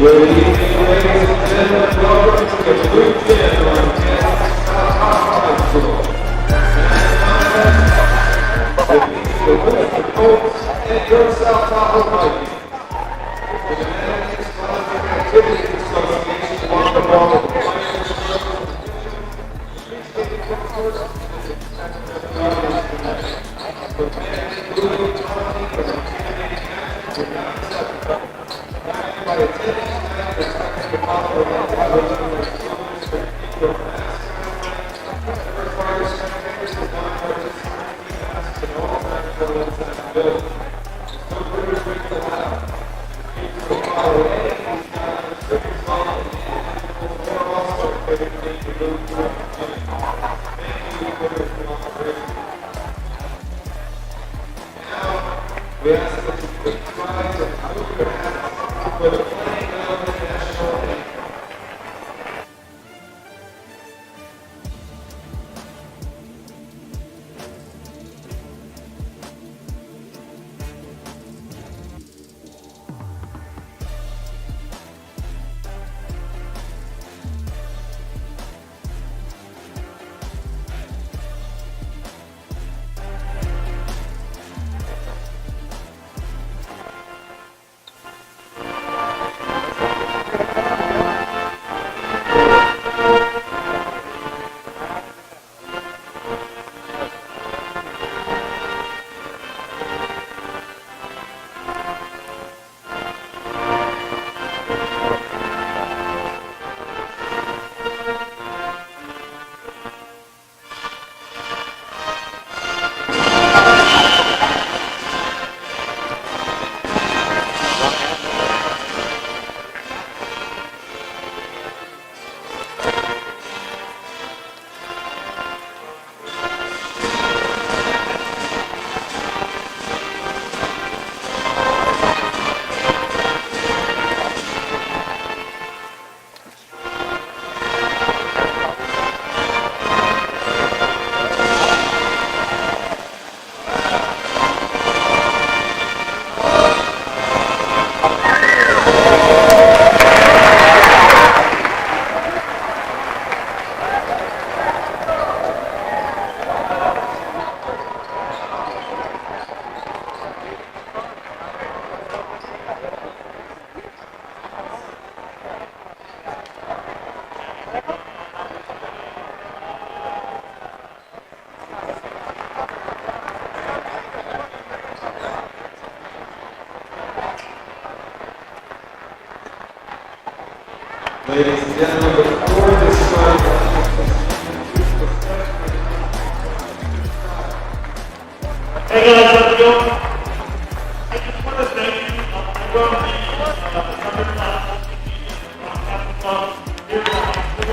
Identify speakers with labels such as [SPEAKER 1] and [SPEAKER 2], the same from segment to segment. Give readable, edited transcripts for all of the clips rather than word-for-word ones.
[SPEAKER 1] Good evening, ladies and gentlemen. Welcome to the Blue Gym on campus High School. The Wooster Colts and your South Tahoe Vikings. The United Sponsored Activities Association won the ball of players. We ask that you please rise and move your hands for the playing of the national anthem. Ladies and gentlemen, before this fight,
[SPEAKER 2] hey guys, how's it going? I just want to thank you. I run the summer class on Capital Club. Here's the high school.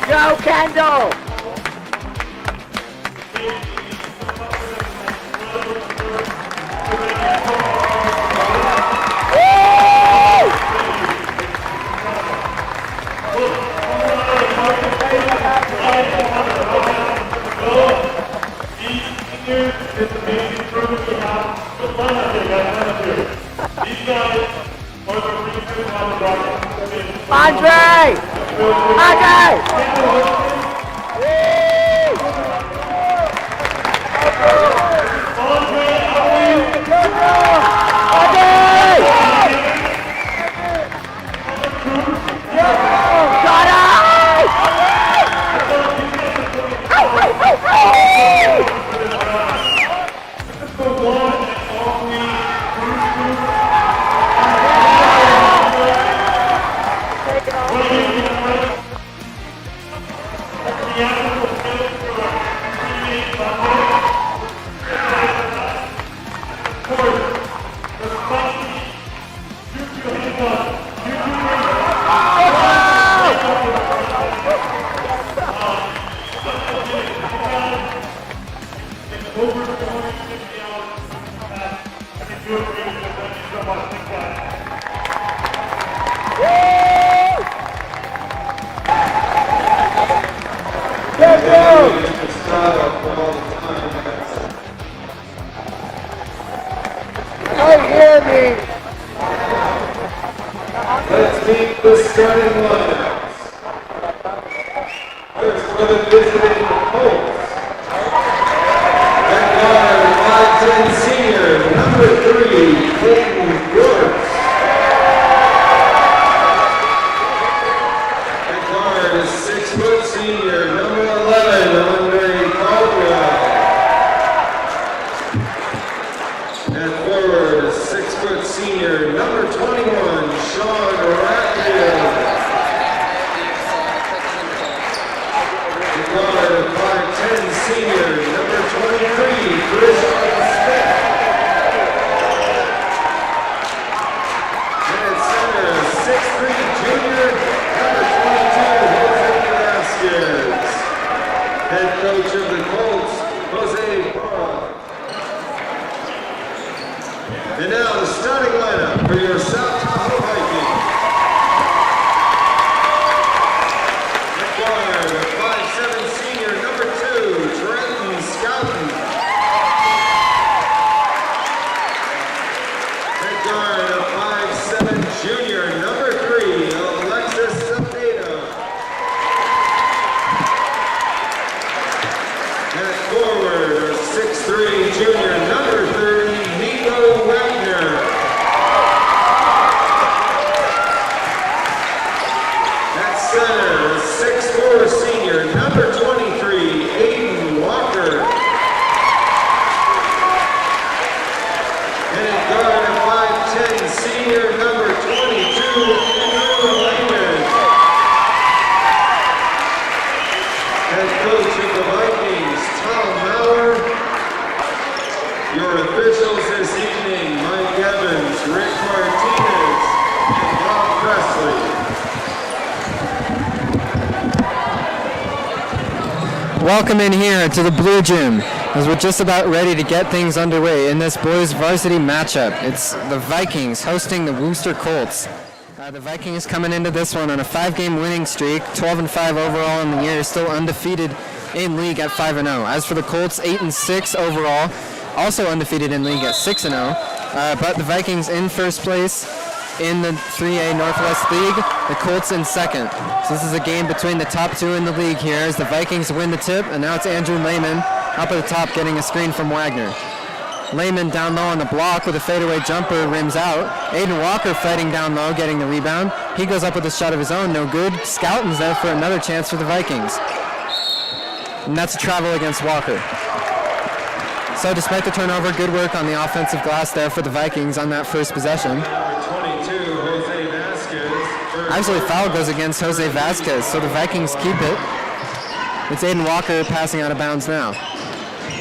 [SPEAKER 3] Go, Kendall!
[SPEAKER 2] It's amazing program we have. Good fun out there, guys. Fun out here. These guys are the reason why the Rockets
[SPEAKER 3] Andre!
[SPEAKER 1] Let's go! the starting lineups. First for the visiting Colts. At guard, 5'10" senior, number 3, Clayton Brooks. At guard, 6' senior, number 11, Andre Caldwell. At forward, 6' senior, number 21, Sean Ratfield. At guard, 5'10" senior, number 23, Christian Smith. And at center, 6'3" junior, number 22, Jose Vasquez. Head coach of the Colts, Jose Parra. And now the starting lineup for your South Tahoe Vikings. At guard, 5'7" senior, number 2, Trenton Scouten. At guard, 5'7" junior, number 3, Alexis Cepeda. At forward, 6'3" junior, number 30, Nico Wagner. At center, 6'4" senior, number 23, Aiden Walker. And at guard, 5'10" senior, number 22, Andrew Lehman. Head coach of the Vikings, Tom Maurer. Your officials this evening, Mike Evans, Rick Martinez, and Bob Presley.
[SPEAKER 3] Welcome in here to the Blue Gym, as we're just about ready to get things underway in this boys varsity matchup. It's the Vikings hosting the Wooster Colts. The Vikings coming into this one on a 5-game winning streak, 12-5 overall in the year, still undefeated in league at 5-0. As for the Colts, 8-6 overall, also undefeated in league at 6-0. But the Vikings in first place in the 3A Northwest League, the Colts in second. So this is a game between the top two in the league here as the Vikings win the tip, and now it's Andrew Lehman up at the top getting a screen from Wagner. Lehman down low on the block with a fadeaway jumper, rims out. Aiden Walker fighting down low, getting the rebound. He goes up with a shot of his own, no good. Scouten's there for another chance for the Vikings. And that's a travel against Walker. So despite the turnover, good work on the offensive glass there for the Vikings on that first possession.
[SPEAKER 1] Number 22, Jose Vasquez.
[SPEAKER 3] Actually, foul goes against Jose Vasquez, so the Vikings keep it. It's Aiden Walker passing out of bounds now.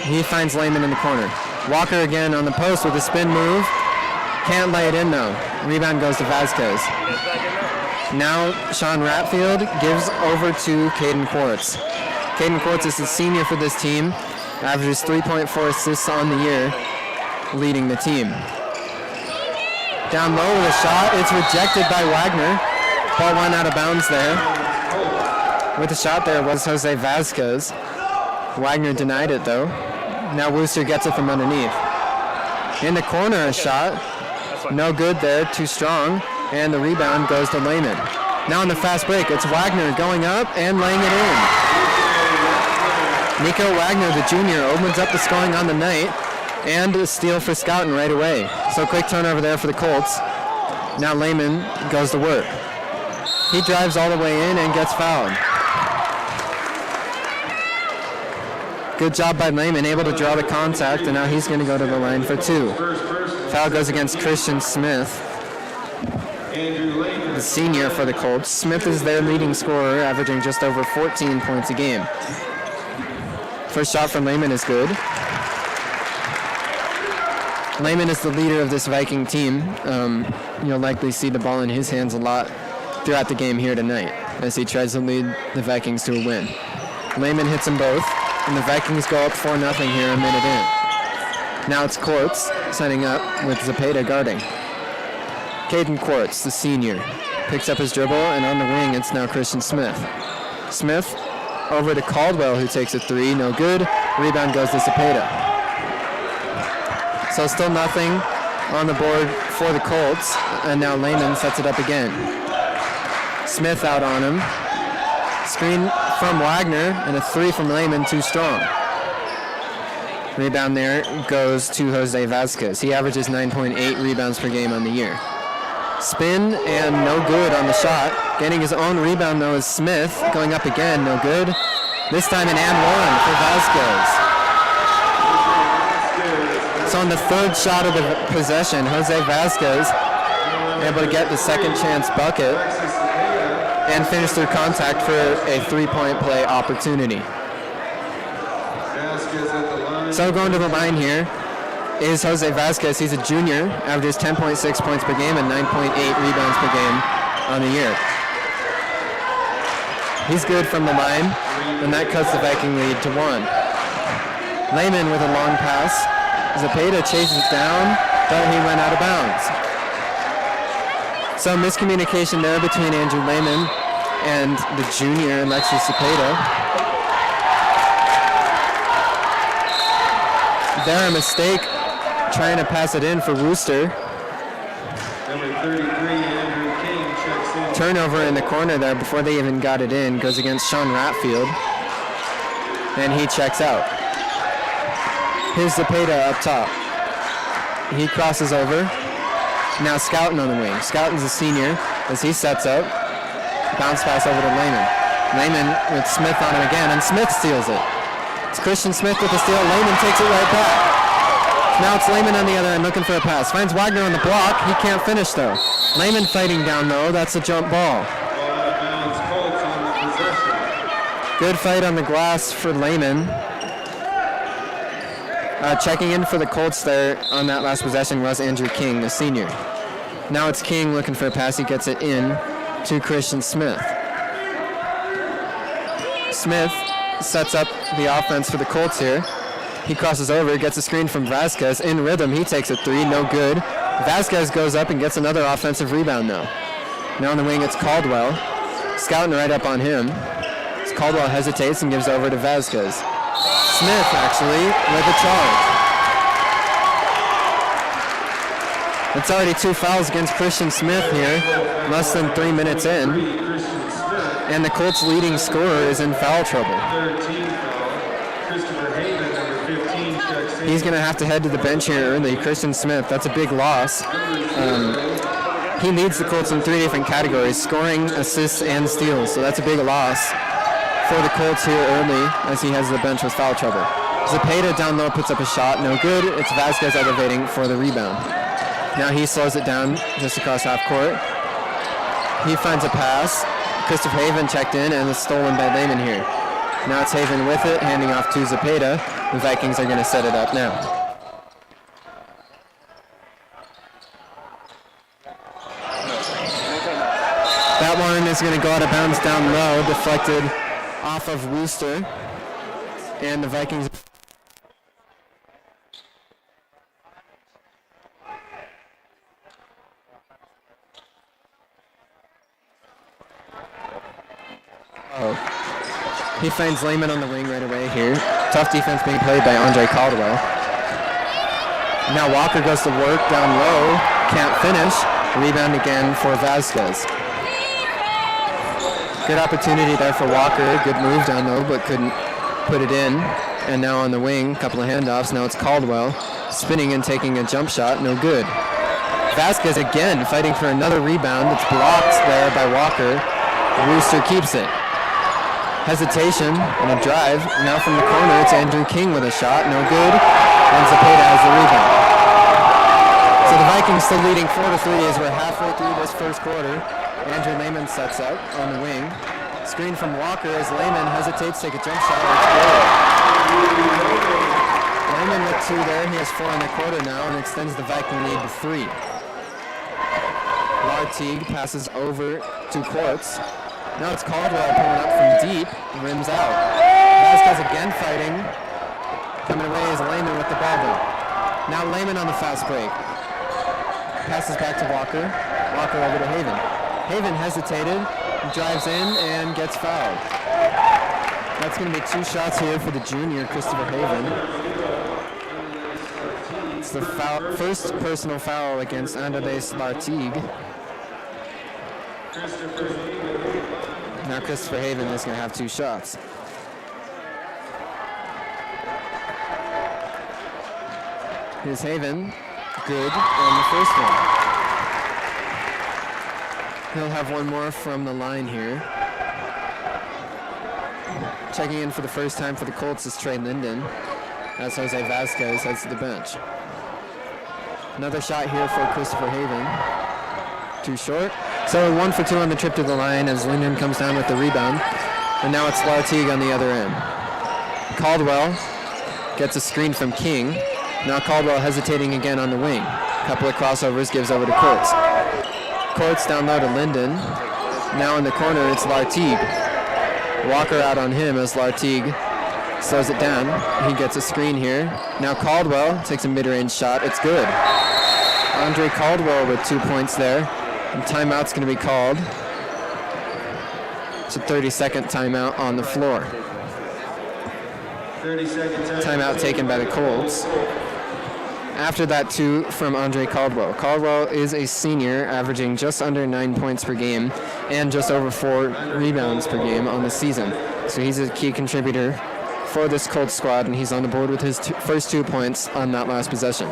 [SPEAKER 3] He finds Lehman in the corner. Walker again on the post with a spin move. Can't lay it in though. Rebound goes to Vasquez. Now Sean Ratfield gives over to Caden Quartz. Caden Quartz is the senior for this team. Averages 3.4 assists on the year, leading the team. Down low with a shot. It's rejected by Wagner. Ball went out of bounds there. With the shot there was Jose Vasquez. Wagner denied it though. Now Wooster gets it from underneath. In the corner, a shot. No good there, too strong. And the rebound goes to Lehman. Now on the fast break, it's Wagner going up and laying it in. Nico Wagner, the junior, opens up the scoring on the night. And a steal for Scouten right away. So quick turnover there for the Colts. Now Lehman goes to work. He drives all the way in and gets fouled. Good job by Lehman, able to draw the contact, and now he's going to go to the line for two. Foul goes against Christian Smith, the senior for the Colts. Smith is their leading scorer, averaging just over 14 points a game. First shot from Lehman is good. Lehman is the leader of this Viking team. You'll likely see the ball in his hands a lot throughout the game here tonight as he tries to lead the Vikings to a win. Lehman hits them both. And the Vikings go up 4-0 here a minute in. Now it's Quartz setting up with Cepeda guarding. Caden Quartz, the senior, picks up his dribble, and on the wing it's now Christian Smith. Smith over to Caldwell, who takes a three, no good. Rebound goes to Cepeda. So still nothing on the board for the Colts, and now Lehman sets it up again. Smith out on him. Screen from Wagner, and a 3 from Lehman, too strong. Rebound there goes to Jose Vasquez. He averages 9.8 rebounds per game on the year. Spin and no good on the shot. Getting his own rebound though is Smith. Going up again, no good. This time an and one for Vasquez. So on the third shot of the possession, Jose Vasquez able to get the second chance bucket and finish through contact for a 3-point play opportunity. So going to the line here is Jose Vasquez. He's a junior, averages 10.6 points per game and 9.8 rebounds per game on the year. He's good from the line, and that cuts the Viking lead to 1. Lehman with a long pass. Zepeda chases it down, but he went out of bounds. So miscommunication there between Andrew Lehman and the junior, Alexis Zepeda. There a mistake trying to pass it in for Wooster.
[SPEAKER 1] Number 33, Andrew King checks in.
[SPEAKER 3] Turnover in the corner there before they even got it in. Goes against Sean Ratfield. And he checks out. Here's Zepeda up top. He crosses over. Now Scouten on the wing. Scouten's a senior as he sets up. Bounce pass over to Lehman. Lehman with Smith on him again, and Smith steals it. It's Christian Smith with the steal. Lehman takes it right back. Now it's Lehman on the other end looking for a pass. Finds Wagner on the block. He can't finish though. Lehman fighting down though. That's a jump ball. Good fight on the glass for Lehman. Checking in for the Colts there on that last possession was Andrew King, the senior. Now it's King looking for a pass. He gets it in to Christian Smith. Smith sets up the offense for the Colts here. He crosses over, gets a screen from Vasquez. In rhythm, he takes a 3, no good. Vasquez goes up and gets another offensive rebound though. Now on the wing, it's Caldwell. Scouting right up on him. As Caldwell hesitates and gives over to Vasquez. Smith, actually, with a charge. It's already 2 fouls against Christian Smith here, less than 3 minutes in. And the Colts' leading scorer is in foul trouble. He's going to have to head to the bench here early. Christian Smith, that's a big loss. He leads the Colts in 3 different categories, scoring, assists, and steals. So that's a big loss for the Colts here early as he has the bench with foul trouble. Zepeda down low puts up a shot, no good. It's Vasquez elevating for the rebound. Now he slows it down just across half court. He finds a pass. Christopher Haven checked in and is stolen by Lehman here. Now it's Haven with it, handing off to Zepeda. The Vikings are going to set it up now. That one is going to go out of bounds down low, deflected off of Wooster. And the Vikings... He finds Lehman on the wing right away here. Tough defense being played by Andre Caldwell. Now Walker goes to work down low. Can't finish. Rebound again for Vasquez. Good opportunity there for Walker. Good move down low, but couldn't put it in. And now on the wing, a couple of handoffs. Now it's Caldwell spinning and taking a jump shot. No good. Vasquez again fighting for another rebound. It's blocked there by Walker. Wooster keeps it. Hesitation and a drive. Now from the corner, it's Andrew King with a shot. No good. And Zepeda has the rebound. So the Vikings still leading 4-3 as we're halfway through this first quarter. Andrew Lehman sets up on the wing. Screen from Walker as Lehman hesitates to take a jump shot. Lehman with 2 there. He has 4 in the quarter now and extends the Viking lead to 3. Lartigue passes over to Quartz. Now it's Caldwell pulling up from deep, rims out. Vasquez again fighting. Coming away is Lehman with the ball though. Now Lehman on the fast break. Passes back to Walker. Walker over to Haven. Haven hesitated, drives in, and gets fouled. That's going to be 2 shots here for the junior, Christopher Haven. It's the first personal foul against Andres Lartigue. Now Christopher Haven is going to have 2 shots. Here's Haven. Good on the first one. He'll have one more from the line here. Checking in for the first time for the Colts is Trey Linden, as Jose Vasquez heads to the bench. Another shot here for Christopher Haven. Too short. So 1 for 2 on the trip to the line as Linden comes down with the rebound. And now it's Lartigue on the other end. Caldwell gets a screen from King. Now Caldwell hesitating again on the wing. Couple of crossovers, gives over to Courts. Courts down low to Linden. Now in the corner, it's Lartigue. Walker out on him as Lartigue slows it down. He gets a screen here. Now Caldwell takes a mid-range shot. It's good. Andre Caldwell with 2 points there. And timeout's going to be called. It's a 30-second timeout on the floor.
[SPEAKER 1] 30-second
[SPEAKER 3] Timeout taken by the Colts. After that, 2 from Andre Caldwell. Caldwell is a senior, averaging just under 9 points per game and just over 4 rebounds per game on the season. So he's a key contributor for this Colts squad, and he's on the board with his first 2 points on that last possession.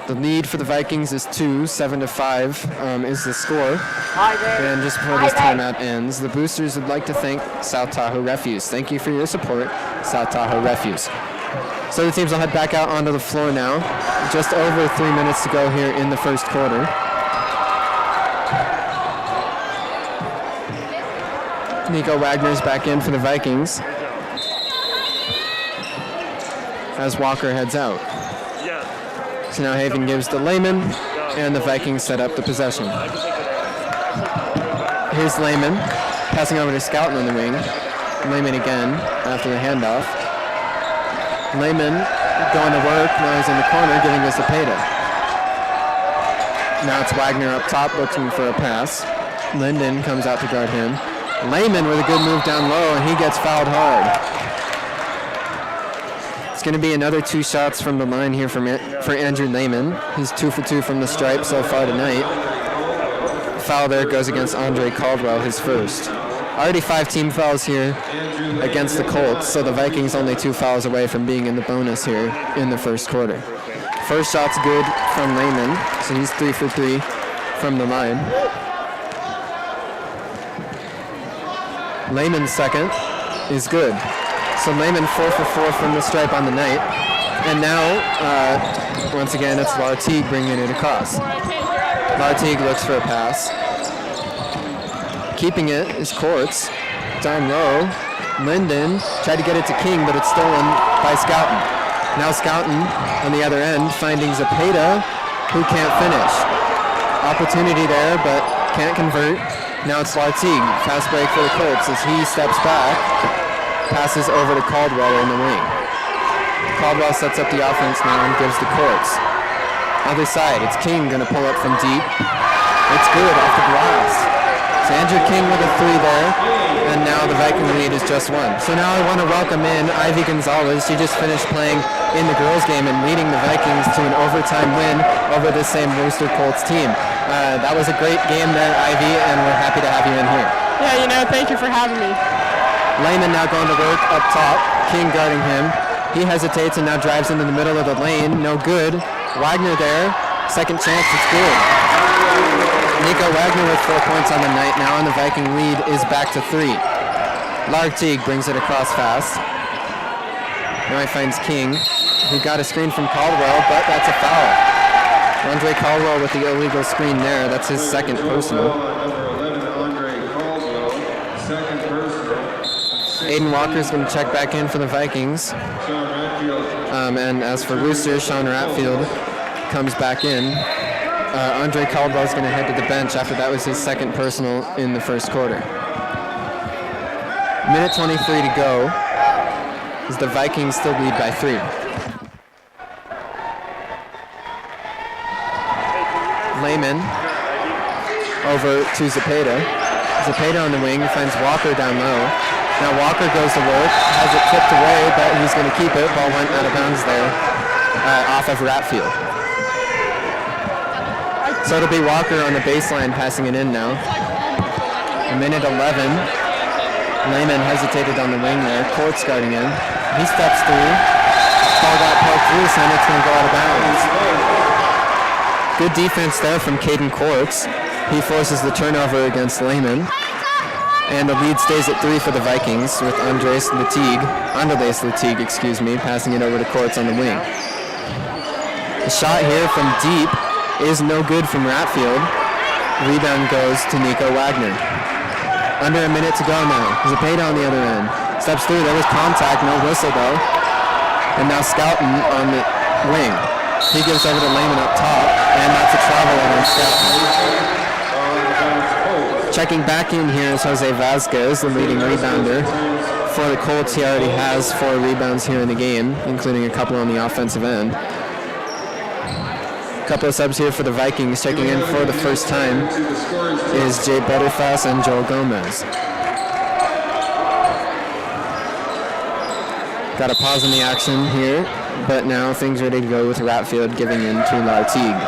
[SPEAKER 3] The lead for the Vikings is 2, 7-5 is the score. And just before this timeout ends, the Boosters would like to thank South Tahoe Refuse. Thank you for your support, South Tahoe Refuse. So the teams will head back out onto the floor now. Just over 3 minutes to go here in the first quarter. Nico Wagner's back in for the Vikings as Walker heads out. So now Haven gives to Lehman, and the Vikings set up the possession. Here's Lehman, passing over to Scouten on the wing. Lehman again after the handoff. Lehman going to work, now he's in the corner giving us a Cepeda. Now it's Wagner up top looking for a pass. Linden comes out to guard him. Lehman with a good move down low, and he gets fouled hard. It's going to be another 2 shots from the line here for Andrew Lehman. He's 2 for 2 from the stripe so far tonight. Foul there goes against Andre Caldwell, his first. Already 5 team fouls here against the Colts, so the Vikings only 2 fouls away from being in the bonus here in the first quarter. First shot's good from Lehman, so he's 3 for 3 from the line. Lehman's second is good. So Lehman 4 for 4 from the stripe on the night. And now, once again, it's Lartigue bringing it across. Lartigue looks for a pass. Keeping it is Courts. Down low. Linden tried to get it to King, but it's stolen by Scouten. Now Scouten on the other end finding Cepeda, who can't finish. Opportunity there, but can't convert. Now it's Lartigue. Fast break for the Colts as he steps back. Passes over to Caldwell in the wing. Caldwell sets up the offense now and gives to Courts. Other side, it's King going to pull up from deep. It's good off the glass. So Andrew King with a 3 there, and now the Viking lead is just 1. So now I want to welcome in Ivy Gonzalez. She just finished playing in the girls' game and leading the Vikings to an overtime win over the same Wooster Colts team. That was a great game there, Ivy, and we're happy to have you in here.
[SPEAKER 4] Yeah, thank you for having me.
[SPEAKER 3] Lehman now going to work up top. King guarding him. He hesitates and now drives into the middle of the lane. No good. Wagner there. Second chance, it's good. Nico Wagner with 4 points on the night now, and the Viking lead is back to 3. Lartigue brings it across fast. Now he finds King, who got a screen from Caldwell, but that's a foul. Andre Caldwell with the illegal screen there. That's his second personal. Aiden Walker's going to check back in for the Vikings. And as for Wooster, Sean Ratfield comes back in. Andre Caldwell's going to head to the bench after that was his second personal in the first quarter. Minute 23 to go as the Vikings still lead by 3. Lehman over to Cepeda. Cepeda on the wing finds Walker down low. Now Walker goes to work, has it tipped away, but he's going to keep it. Ball went out of bounds there, off of Ratfield. So it'll be Walker on the baseline passing it in now. A minute 11. Lehman hesitated on the wing there. Courts guarding him. He steps through. Ball got poked loose and it's going to go out of bounds. Good defense there from Caden Courts. He forces the turnover against Lehman. And the lead stays at 3 for the Vikings with Andres Latigue, passing it over to Courts on the wing. The shot here from deep is no good from Ratfield. Rebound goes to Nico Wagner. Under a minute to go now. Zepeda on the other end. Steps through. There was contact. No whistle though. And now Scouten on the wing. He gives over to Lehman up top. And that's a travel on Scouten. Checking back in here is Jose Vasquez, the leading rebounder. For the Colts, he already has 4 rebounds here in the game, including a couple on the offensive end. A couple of subs here for the Vikings. Checking in for the first time is Jay Butterfass and Joel Gomez. Got a pause in the action here, but now things ready to go with Ratfield giving in to Lartigue.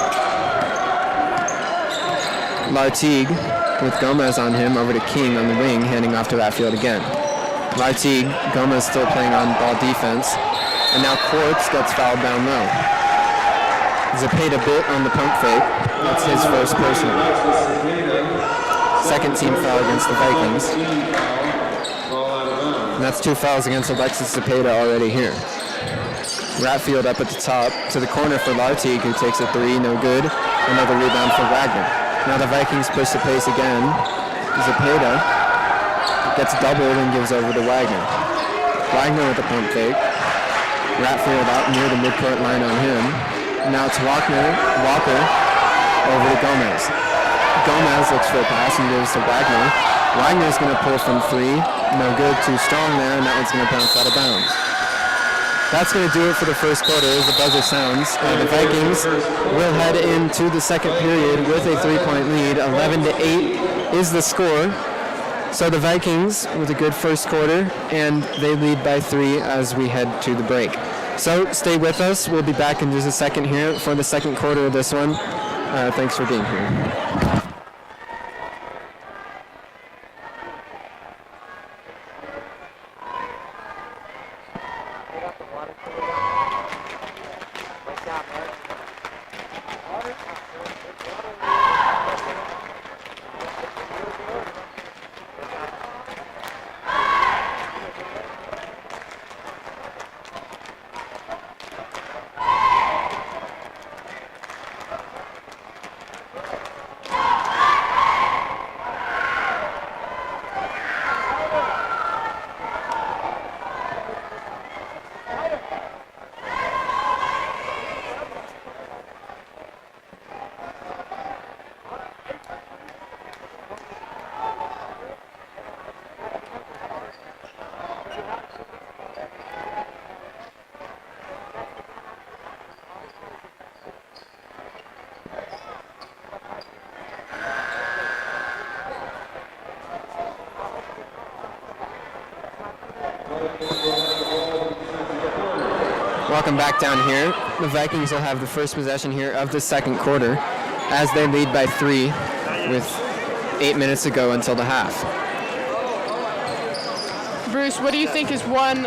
[SPEAKER 3] Lartigue with Gomez on him, over to King on the wing, handing off to Ratfield again. Lartigue, Gomez still playing on ball defense, and now Courts gets fouled down low. Zepeda bit on the pump fake. That's his first personal. Second team foul against the Vikings. And that's 2 fouls against Alexis Zepeda already here. Ratfield up at the top, to the corner for Lartigue, who takes a 3, no good. Another rebound for Wagner. Now the Vikings push the pace again. Zepeda gets doubled and gives over to Wagner. Wagner with the pump fake. Ratfield out near the midcourt line on him. Now it's Walker over to Gomez. Gomez looks for a pass and gives to Wagner. Wagner's going to pull from 3. No good, too strong there, and that one's going to bounce out of bounds. That's going to do it for the first quarter as the buzzer sounds. The Vikings will head into the second period with a 3-point lead. 11-8 is the score. So the Vikings with a good first quarter, and they lead by 3 as we head to the break. So stay with us. We'll be back in just a second here for the second quarter of this one. Thanks for being here. Welcome back down here. The Vikings will have the first possession here of the second quarter as they lead by 3 with 8 minutes to go until the half.
[SPEAKER 4] Bruce, what do you think is one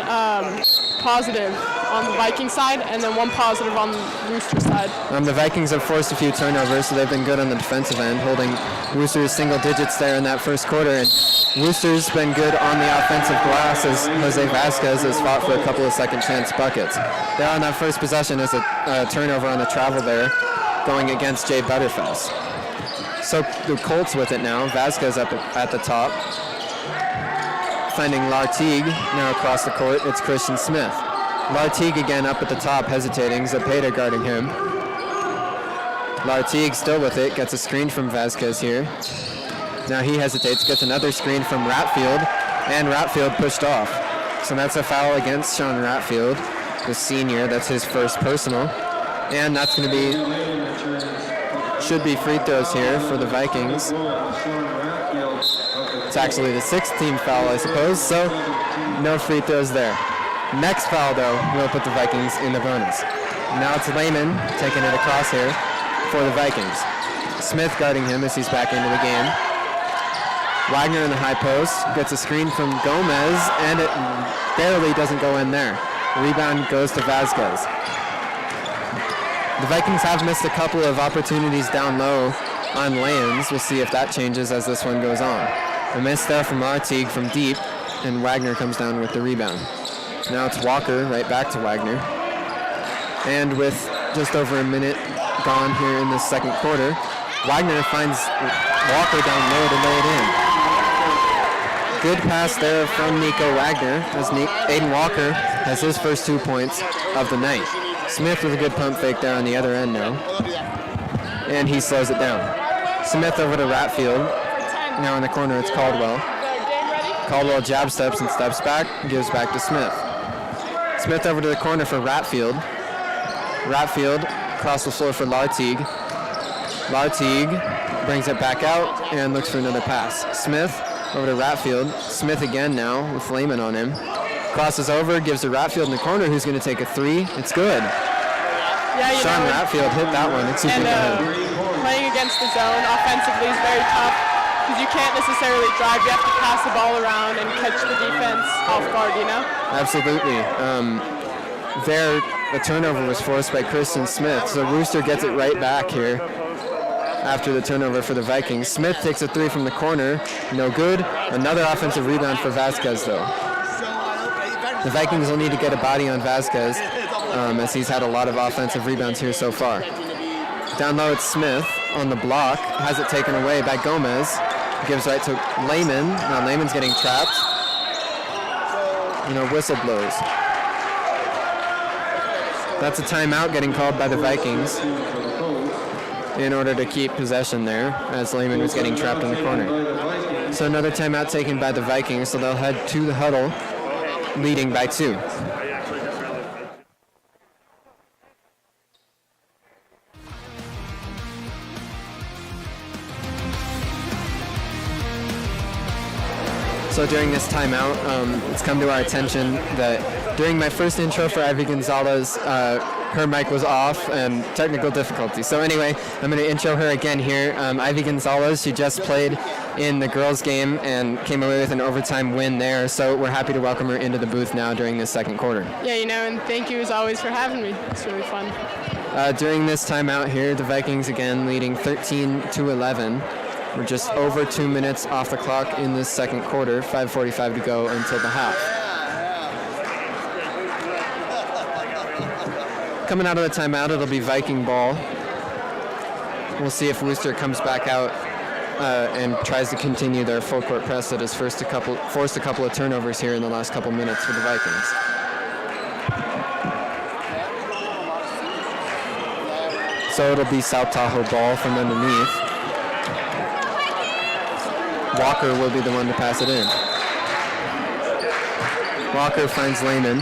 [SPEAKER 4] positive on the Viking side and then one positive on the Wooster side?
[SPEAKER 3] The Vikings have forced a few turnovers, so they've been good on the defensive end, holding Wooster's single digits there in that first quarter. And Wooster's been good on the offensive glass as Jose Vasquez has fought for a couple of second chance buckets. There on that first possession is a turnover on the travel there going against Jay Butterfass. So the Colts with it now. Vasquez up at the top. Finding Lartigue now across the court. It's Christian Smith. Lartigue again up at the top, hesitating. Zepeda guarding him. Lartigue still with it. Gets a screen from Vasquez here. Now he hesitates. Gets another screen from Ratfield. And Ratfield pushed off. So that's a foul against Sean Ratfield, the senior. That's his first personal. And that's going to be, should be free throws here for the Vikings. It's actually the 6th team foul, I suppose, so no free throws there. Next foul, though, will put the Vikings in the bonus. Now it's Lehman taking it across here for the Vikings. Smith guarding him as he's back into the game. Wagner in the high post gets a screen from Gomez, and it barely doesn't go in there. Rebound goes to Vasquez. The Vikings have missed a couple of opportunities down low on lay-ins. We'll see if that changes as this one goes on. A miss there from Lartigue from deep, and Wagner comes down with the rebound. Now it's Walker right back to Wagner. And with just over a minute gone here in the second quarter, Wagner finds Walker down low to lay it in. Good pass there from Nico Wagner as Aiden Walker has his first 2 points of the night. Smith with a good pump fake there on the other end now. And he slows it down. Smith over to Ratfield. Now in the corner it's Caldwell. Caldwell jab steps and steps back, gives back to Smith. Smith over to the corner for Ratfield. Ratfield across the floor for Lartigue. Lartigue brings it back out and looks for another pass. Smith over to Ratfield. Smith again now with Lehman on him. Crosses over, gives to Ratfield in the corner, who's going to take a three. It's good.
[SPEAKER 4] Yeah,
[SPEAKER 3] Sean Ratfield hit that one. It's super good.
[SPEAKER 4] Playing against the zone offensively is very tough because you can't necessarily drive. You have to pass the ball around and catch the defense off guard, you know?
[SPEAKER 3] Absolutely. The turnover was forced by Christian Smith, so Wooster gets it right back here after the turnover for the Vikings. Smith takes a three from the corner, no good. Another offensive rebound for Vasquez, though. The Vikings will need to get a body on Vasquez as he's had a lot of offensive rebounds here so far. Down low, it's Smith on the block, has it taken away by Gomez. Gives right to Lehman. Now Lehman's getting trapped. And a whistle blows. That's a timeout getting called by the Vikings in order to keep possession there as Lehman was getting trapped in the corner. So another timeout taken by the Vikings, so they'll head to the huddle leading by 2. So during this timeout, it's come to our attention that during my first intro for Ivy Gonzalez, her mic was off and technical difficulty. So anyway, I'm going to intro her again here. Ivy Gonzalez, she just played in the girls' game and came away with an overtime win there. So we're happy to welcome her into the booth now during this second quarter.
[SPEAKER 4] Yeah, you know, and thank you as always for having me. It's really fun.
[SPEAKER 3] During this timeout here, the Vikings again leading 13-11. We're just over 2 minutes off the clock in this second quarter, 5:45 to go until the half. Coming out of the timeout, it'll be Viking ball. We'll see if Wooster comes back out and tries to continue their full court press that has forced a couple of turnovers here in the last couple minutes for the Vikings. So it'll be South Tahoe ball from underneath. Walker will be the one to pass it in. Walker finds Lehman.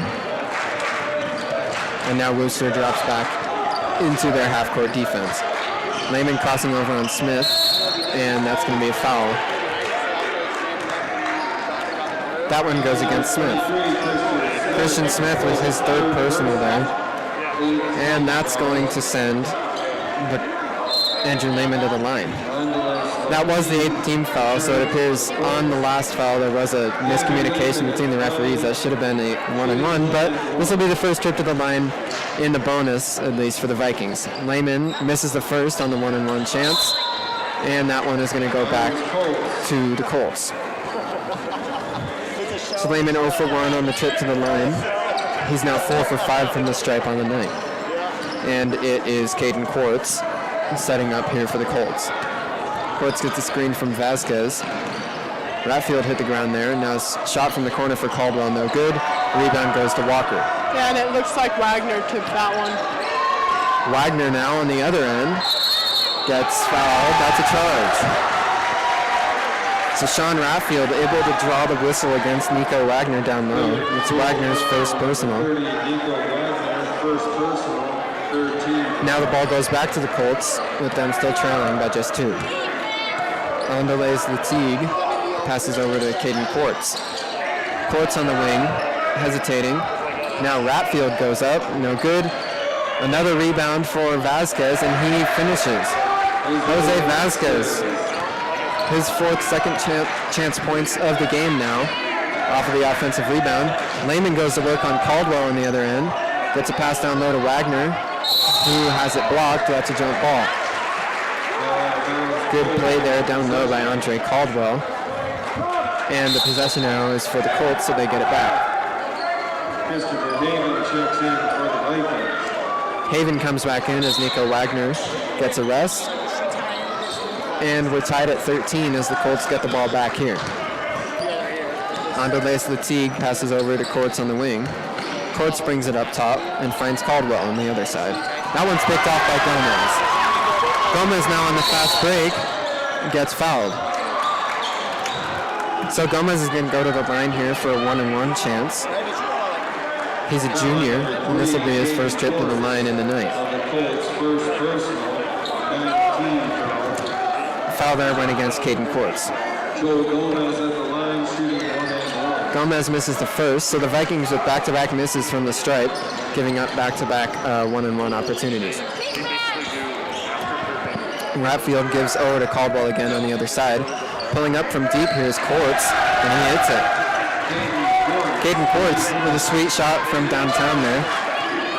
[SPEAKER 3] And now Wooster drops back into their half-court defense. Lehman crossing over on Smith, and that's going to be a foul. That one goes against Smith. Christian Smith was his third personal there. And that's going to send Andrew Lehman to the line. That was the 8th team foul, so it appears on the last foul there was a miscommunication between the referees. That should have been a one-on-one, but this will be the first trip to the line in the bonus, at least for the Vikings. Lehman misses the first on the one-on-one chance, and that one is going to go back to the Colts. So Lehman 0 for 1 on the trip to the line. He's now 4 for 5 from the stripe on the night. And it is Caden Quartz setting up here for the Colts. Quartz gets a screen from Vasquez. Ratfield hit the ground there. Now shot from the corner for Caldwell, no good. Rebound goes to Walker.
[SPEAKER 4] Yeah, and it looks like Wagner took that one.
[SPEAKER 3] Wagner now on the other end gets fouled. That's a charge. So Sean Ratfield able to draw the whistle against Nico Wagner down low. It's Wagner's first personal. Now the ball goes back to the Colts with them still trailing by just 2. Ondelays Latigue passes over to Caden Quartz. Quartz on the wing, hesitating. Now Ratfield goes up, no good. Another rebound for Vasquez, and he finishes. Jose Vasquez his fourth second chance points of the game now off of the offensive rebound. Lehman goes to work on Caldwell on the other end. Gets a pass down low to Wagner, who has it blocked. That's a jump ball. Good play there down low by Andre Caldwell. And the possession now is for the Colts, so they get it back.
[SPEAKER 1] Christopher Haven checks in for the Vikings.
[SPEAKER 3] Haven comes back in as Nico Wagner gets a rest. And we're tied at 13 as the Colts get the ball back here. Andales Latigue passes over to Courts on the wing. Courts brings it up top and finds Caldwell on the other side. That one's picked off by Gomez. Gomez now on the fast break gets fouled. So Gomez is going to go to the line here for a 1-on-1 chance. He's a junior, and this will be his first trip to the line in the night. Foul there went against Caden Courts. Gomez misses the first, so the Vikings with back-to-back misses from the stripe, giving up back-to-back one-on-one opportunities. Ratfield gives over to Caldwell again on the other side. Pulling up from deep here is Courts, and he hits it. Caden Courts with a sweet shot from downtown there.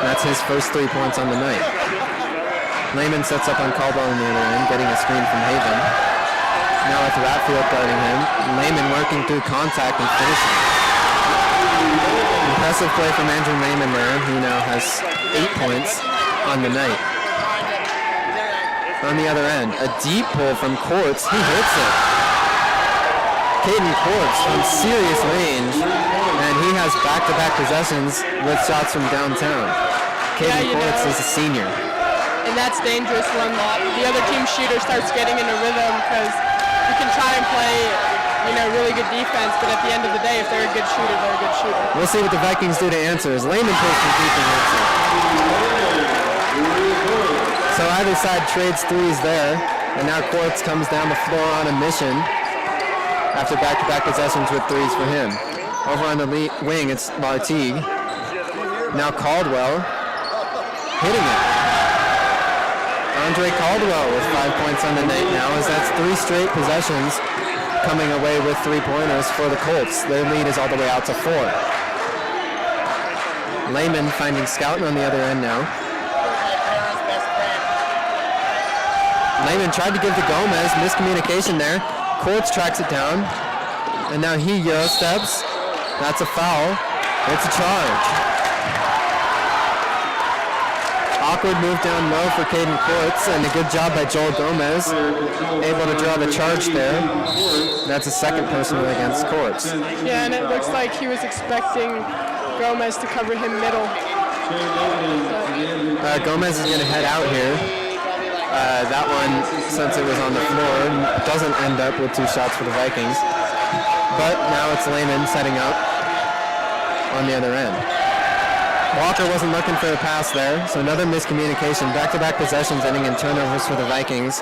[SPEAKER 3] That's his first 3 points on the night. Lehman sets up on Caldwell on the other end, getting a screen from Haven. Now with Ratfield guarding him. Lehman working through contact and finishing. Impressive play from Andrew Lehman there, who now has 8 points on the night. On the other end, a deep pull from Courts. He hits it. Caden Courts from serious range, and he has back-to-back possessions with shots from downtown. Caden Courts is a senior.
[SPEAKER 4] And that's dangerous when the other team shooter starts getting in a rhythm, because you can try and play, really good defense, but at the end of the day, if they're a good shooter, they're a good shooter.
[SPEAKER 3] We'll see what the Vikings do to answer as Lehman pulls from deep and hits it. So either side trades threes there, and now Courts comes down the floor on a mission after back-to-back possessions with threes for him. Over on the wing, it's Lartigue. Now Caldwell hitting it. Andre Caldwell with 5 points on the night now, as that's 3 straight possessions coming away with 3-pointers for the Colts. Their lead is all the way out to 4. Lehman finding Scouten on the other end now. Lehman tried to give to Gomez, miscommunication there. Courts tracks it down, and now he Euro steps. That's a foul. It's a charge. Awkward move down low for Caden Courts, and a good job by Joel Gomez. Able to draw the charge there. That's a second personal against Courts.
[SPEAKER 4] Yeah, and it looks like he was expecting Gomez to cover him middle.
[SPEAKER 3] Gomez is going to head out here. That one, since it was on the floor, doesn't end up with 2 shots for the Vikings. But now it's Lehman setting up on the other end. Walker wasn't looking for a pass there, so another miscommunication. Back-to-back possessions ending in turnovers for the Vikings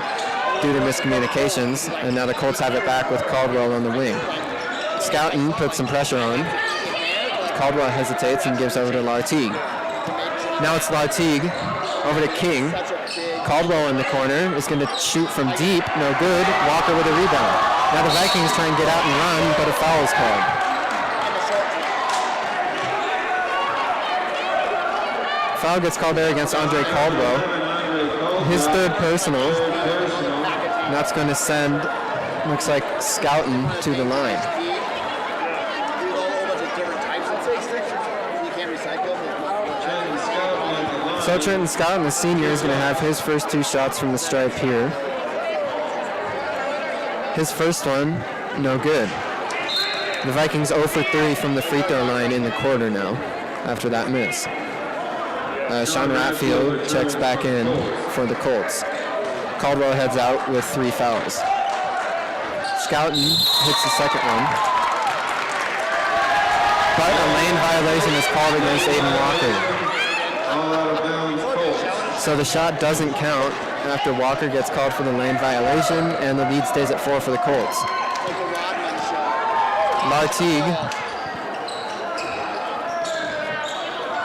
[SPEAKER 3] due to miscommunications, and now the Colts have it back with Caldwell on the wing. Scouten puts some pressure on. Caldwell hesitates and gives over to Lartigue. Now it's Lartigue over to King. Caldwell in the corner is going to shoot from deep, no good. Walker with a rebound. Now the Vikings try and get out and run, but a foul is called. Foul gets called there against Andre Caldwell. His third personal. And that's going to send, looks like, Scouten to the line. So Trenton Scouten, the senior, is going to have his first 2 shots from the stripe here. His first one, no good. The Vikings 0 for 3 from the free throw line in the quarter now, after that miss. Sean Ratfield checks back in for the Colts. Caldwell heads out with 3 fouls. Scouten hits the second one. But a lane violation is called against Aiden Walker. So the shot doesn't count after Walker gets called for the lane violation, and the lead stays at 4 for the Colts. Lartigue.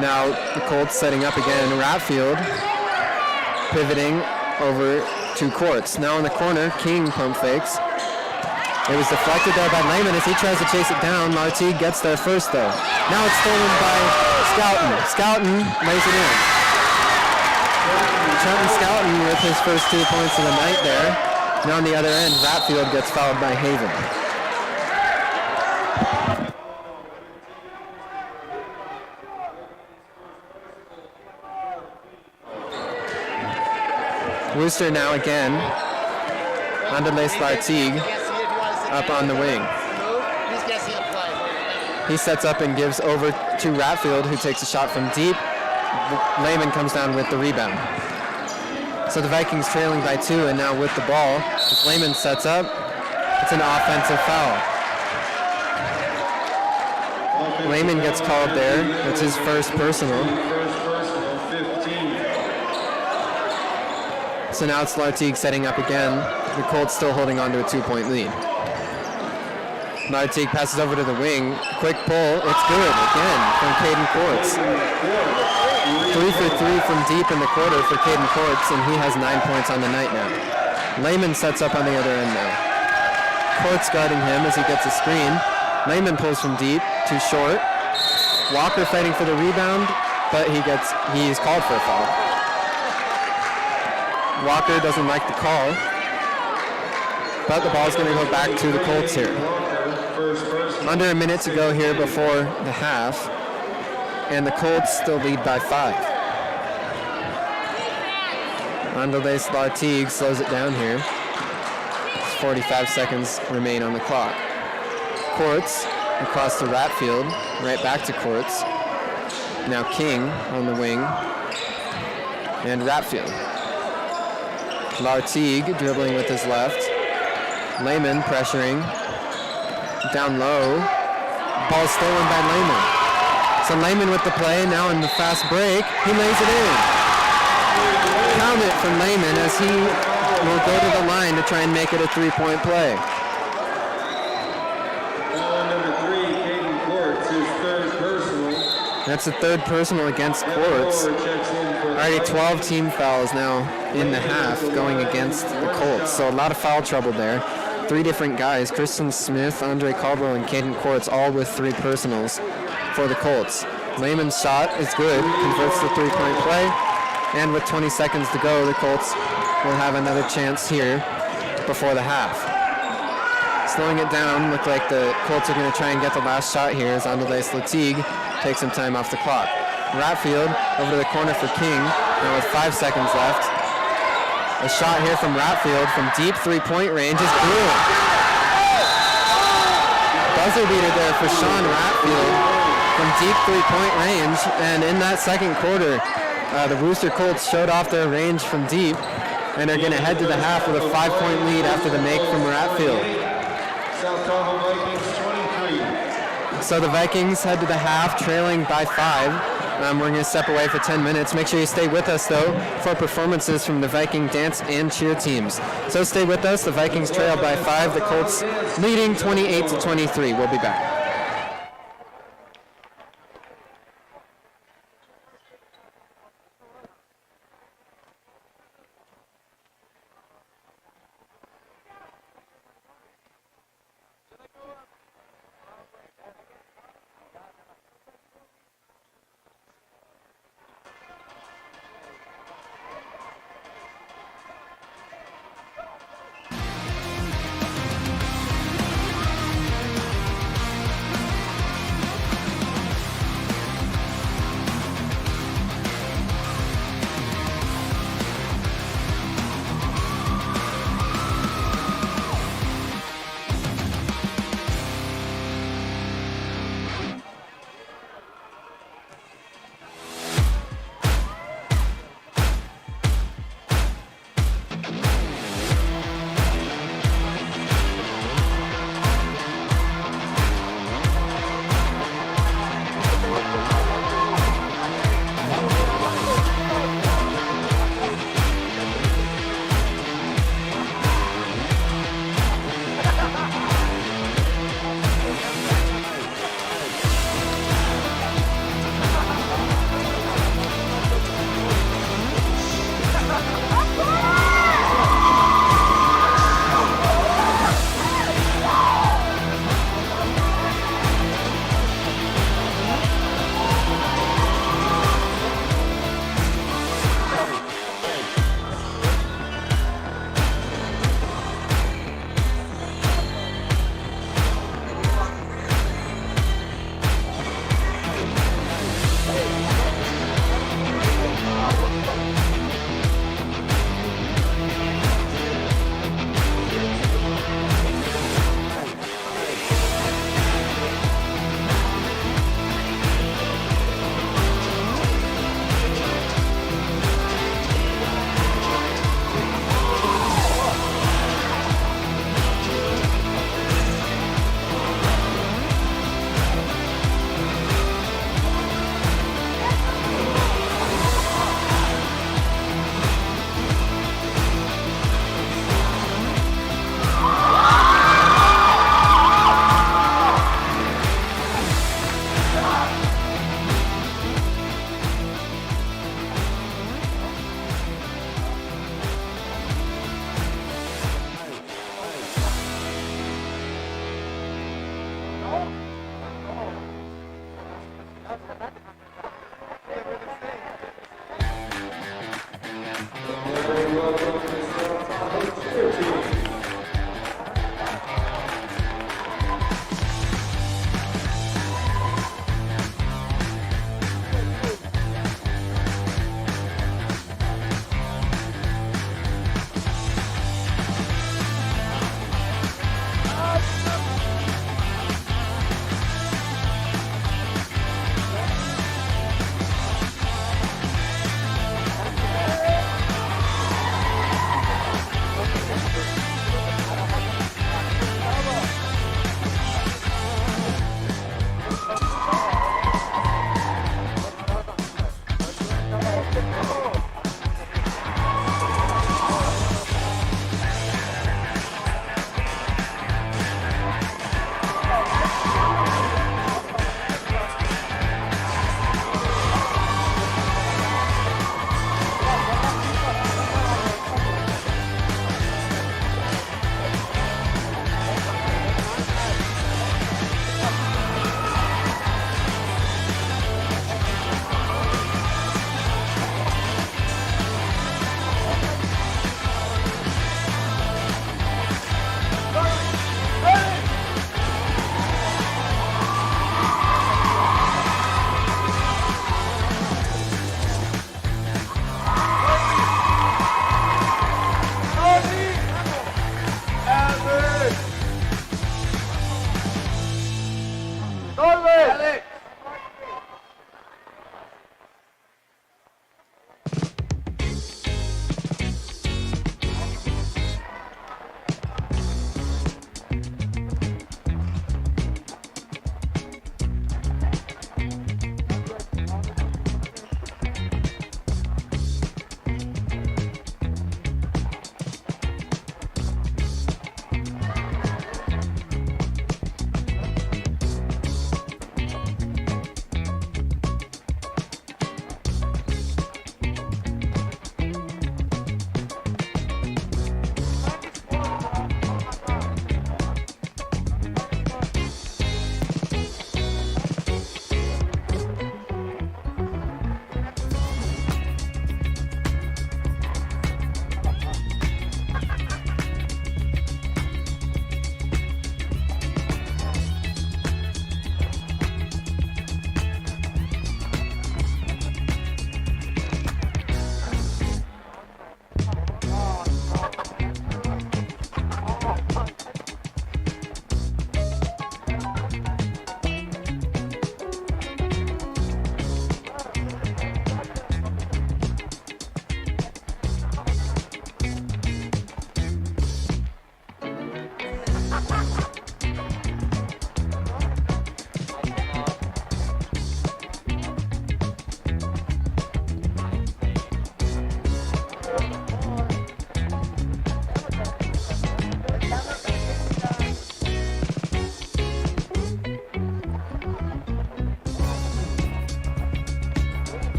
[SPEAKER 3] Now the Colts setting up again. Ratfield pivoting over to Courts. Now in the corner, King pump fakes. It was deflected there by Lehman as he tries to chase it down. Lartigue gets there first though. Now it's stolen by Scouten. Scouten lays it in. Trenton Scouten with his first 2 points of the night there. And on the other end, Ratfield gets fouled by Haven. Wooster now again. Andales Lartigue up on the wing. He sets up and gives over to Ratfield, who takes a shot from deep. Lehman comes down with the rebound. So the Vikings trailing by 2 and now with the ball. As Lehman sets up, it's an offensive foul. Lehman gets called there. It's his first personal. So now it's Lartigue setting up again. The Colts still holding on to a 2-point lead. Lartigue passes over to the wing. Quick pull. It's good again from Caden Quartz. 3 for 3 from deep in the quarter for Caden Quartz, and he has 9 points on the night now. Lehman sets up on the other end now. Quartz guarding him as he gets a screen. Lehman pulls from deep, too short. Walker fighting for the rebound, but he's called for a foul. Walker doesn't like the call, but the ball's going to go back to the Colts here. Under a minute to go here before the half, and the Colts still lead by 5. Andales Lartigue slows it down here. 45 seconds remain on the clock. Quartz across to Ratfield, right back to Quartz. Now King on the wing, and Ratfield. Lartigue dribbling with his left. Lehman pressuring. Down low. Ball stolen by Lehman. So Lehman with the play, now in the fast break. He lays it in. Count it from Lehman as he will go to the line to try and make it a 3-point play.
[SPEAKER 1] Number 3, Caden Quartz, his third personal.
[SPEAKER 3] That's the third personal against Quartz. Already 12 team fouls now in the half going against the Colts. So a lot of foul trouble there. 3 different guys, Kristen Smith, Andre Caldwell, and Caden Quartz, all with 3 personals for the Colts. Lehman's shot is good, converts the 3-point play. And with 20 seconds to go, the Colts will have another chance here before the half. Slowing it down, look like the Colts are going to try and get the last shot here as Andales Lartigue takes some time off the clock. Ratfield over to the corner for King, now with 5 seconds left. A shot here from Ratfield from deep 3-point range is good. Buzzer beater there for Sean Ratfield from deep 3-point range, and in that second quarter, the Wooster Colts showed off their range from deep and are going to head to the half with a 5-point lead after the make from Ratfield.
[SPEAKER 1] South Tahoe Vikings 23.
[SPEAKER 3] So the Vikings head to the half trailing by 5. We're going to step away for 10 minutes. Make sure you stay with us, though, for performances from the Viking dance and cheer teams. So stay with us. The Vikings trail by 5. The Colts leading 28-23. We'll be back.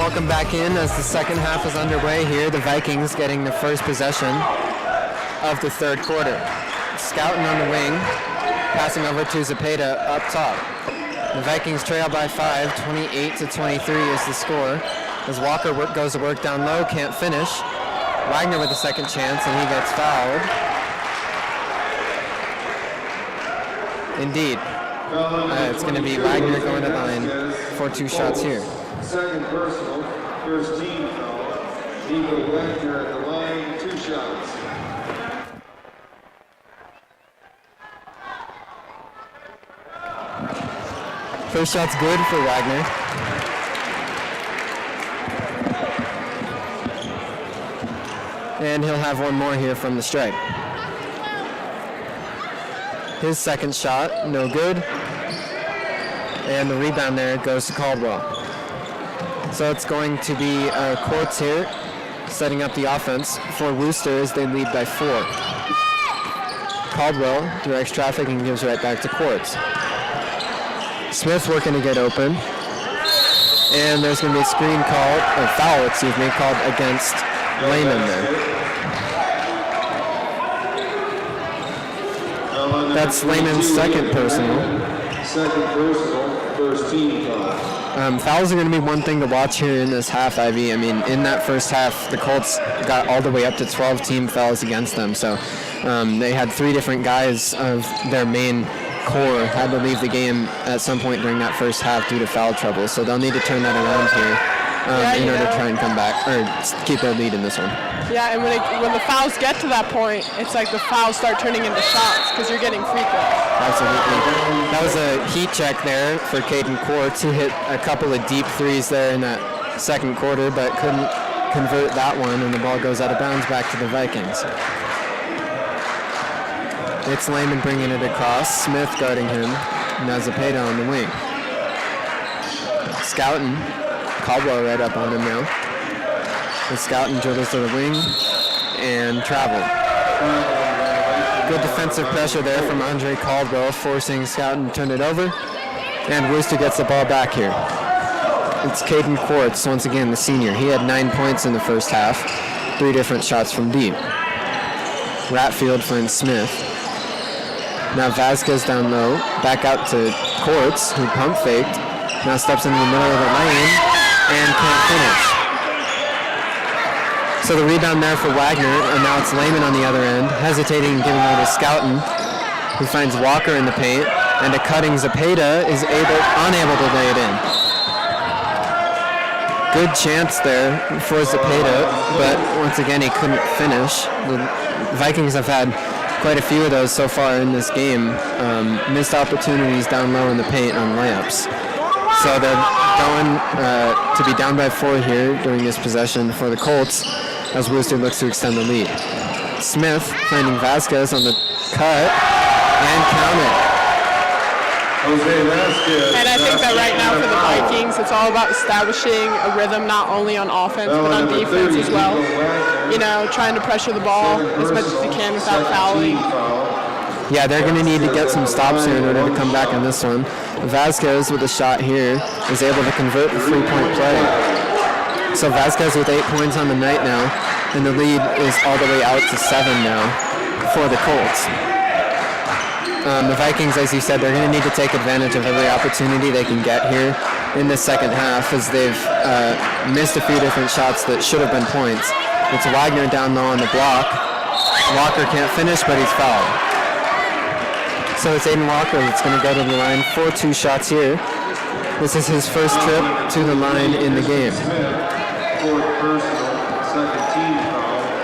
[SPEAKER 3] Welcome back in as the second half is underway here. The Vikings getting the first possession of the third quarter. Scouting on the wing, passing over to Zepeda up top. The Vikings trail by 5, 28-23 is the score. As Walker goes to work down low, can't finish. Wagner with a second chance, and he gets fouled. Indeed. It's going to be Wagner going to line for 2 shots here.
[SPEAKER 1] Second personal, first team foul. Nico Wagner at the line, 2 shots.
[SPEAKER 3] First shot's good for Wagner. And he'll have one more here from the stripe. His second shot, no good. And the rebound there goes to Caldwell. So it's going to be Quartz here, setting up the offense for Wooster as they lead by 4. Caldwell directs traffic and gives right back to Quartz. Smith working to get open. And there's going to be a screen called, or foul, called against Lehman there. That's Lehman's second personal.
[SPEAKER 1] Second personal, first team foul.
[SPEAKER 3] Fouls are going to be one thing to watch here in this half, Ivy. I mean, in that first half, the Colts got all the way up to 12 team fouls against them. So they had 3 different guys of their main core had to leave the game at some point during that first half due to foul trouble. So they'll need to turn that around here in order to try and come back or keep their lead in this one.
[SPEAKER 4] Yeah, and when the fouls get to that point, it's like the fouls start turning into shots because you're getting free throws.
[SPEAKER 3] Absolutely. That was a heat check there for Caden Quartz. He hit a couple of deep threes there in that second quarter, but couldn't convert that one, and the ball goes out of bounds back to the Vikings. It's Lehman bringing it across. Smith guarding him. Now Zepeda on the wing. Scouting. Caldwell right up on him now. The Scouting dribbles to the wing and travel. Good defensive pressure there from Andre Caldwell, forcing Scouting to turn it over. And Wooster gets the ball back here. It's Caden Quartz, once again the senior. He had 9 points in the first half. 3 different shots from deep. Ratfield finds Smith. Now Vasquez down low, back out to Quartz, who pump faked. Now steps into the middle of the lane and can't finish. So the rebound there for Wagner, and now it's Lehman on the other end, hesitating and giving it to Scouting, who finds Walker in the paint, and a cutting Zepeda is unable to lay it in. Good chance there for Zepeda, but once again he couldn't finish. The Vikings have had quite a few of those so far in this game. Missed opportunities down low in the paint on layups. So they're going to be down by 4 here during this possession for the Colts as Wooster looks to extend the lead. Smith finding Vasquez on the cut and count it.
[SPEAKER 1] Jose Vasquez.
[SPEAKER 4] And I think that right now for the Vikings, it's all about establishing a rhythm not only on offense but on defense as well. You know, trying to pressure the ball as much as you can without fouling.
[SPEAKER 3] Yeah, they're going to need to get some stops here in order to come back on this one. Vasquez with a shot here is able to convert the 3-point play. So Vasquez with 8 points on the night now, and the lead is all the way out to 7 now for the Colts. The Vikings, as you said, they're going to need to take advantage of every opportunity they can get here in the second half as they've missed a few different shots that should have been points. It's Wagner down low on the block. Walker can't finish, but he's fouled. So it's Aiden Walker that's going to go to the line for 2 shots here. This is his first trip to the line in the game.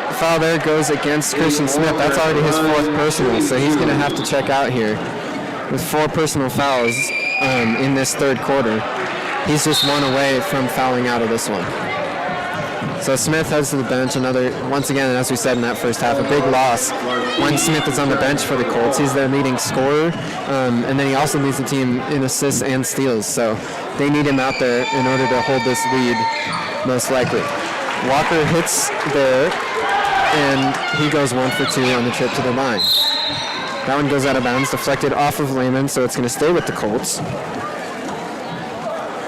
[SPEAKER 3] The foul there goes against Christian Smith. That's already his 4th personal, so he's going to have to check out here with 4 personal fouls in this third quarter. He's just 1 away from fouling out of this one. So Smith heads to the bench. Once again, as we said in that first half, a big loss when Smith is on the bench for the Colts. He's their leading scorer, and then he also leads the team in assists and steals. So they need him out there in order to hold this lead, most likely. Walker hits there, and he goes 1 for 2 on the trip to the line. That one goes out of bounds, deflected off of Lehman, so it's going to stay with the Colts.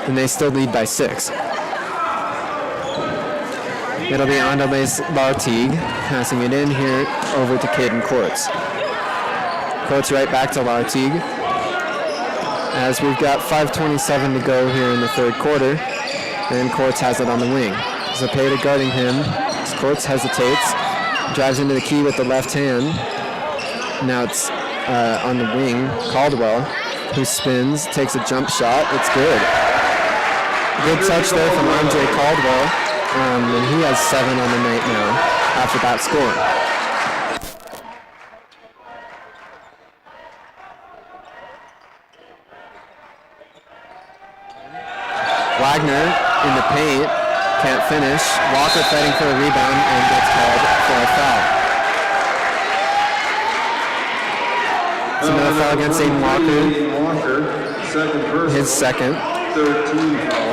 [SPEAKER 3] And they still lead by 6. It'll be Andales Lartigue passing it in here over to Caden Courts. Courts right back to Lartigue. As we've got 5:27 to go here in the third quarter, and Courts has it on the wing. Zepeda guarding him. As Courts hesitates, drives into the key with the left hand. Now it's on the wing, Caldwell, who spins, takes a jump shot. It's good. Good touch there from Andre Caldwell, and he has 7 on the night now after that score. Wagner in the paint, can't finish. Walker fighting for a rebound and gets called for a foul. It's another foul against Aiden Walker. His second.
[SPEAKER 1] 13 foul.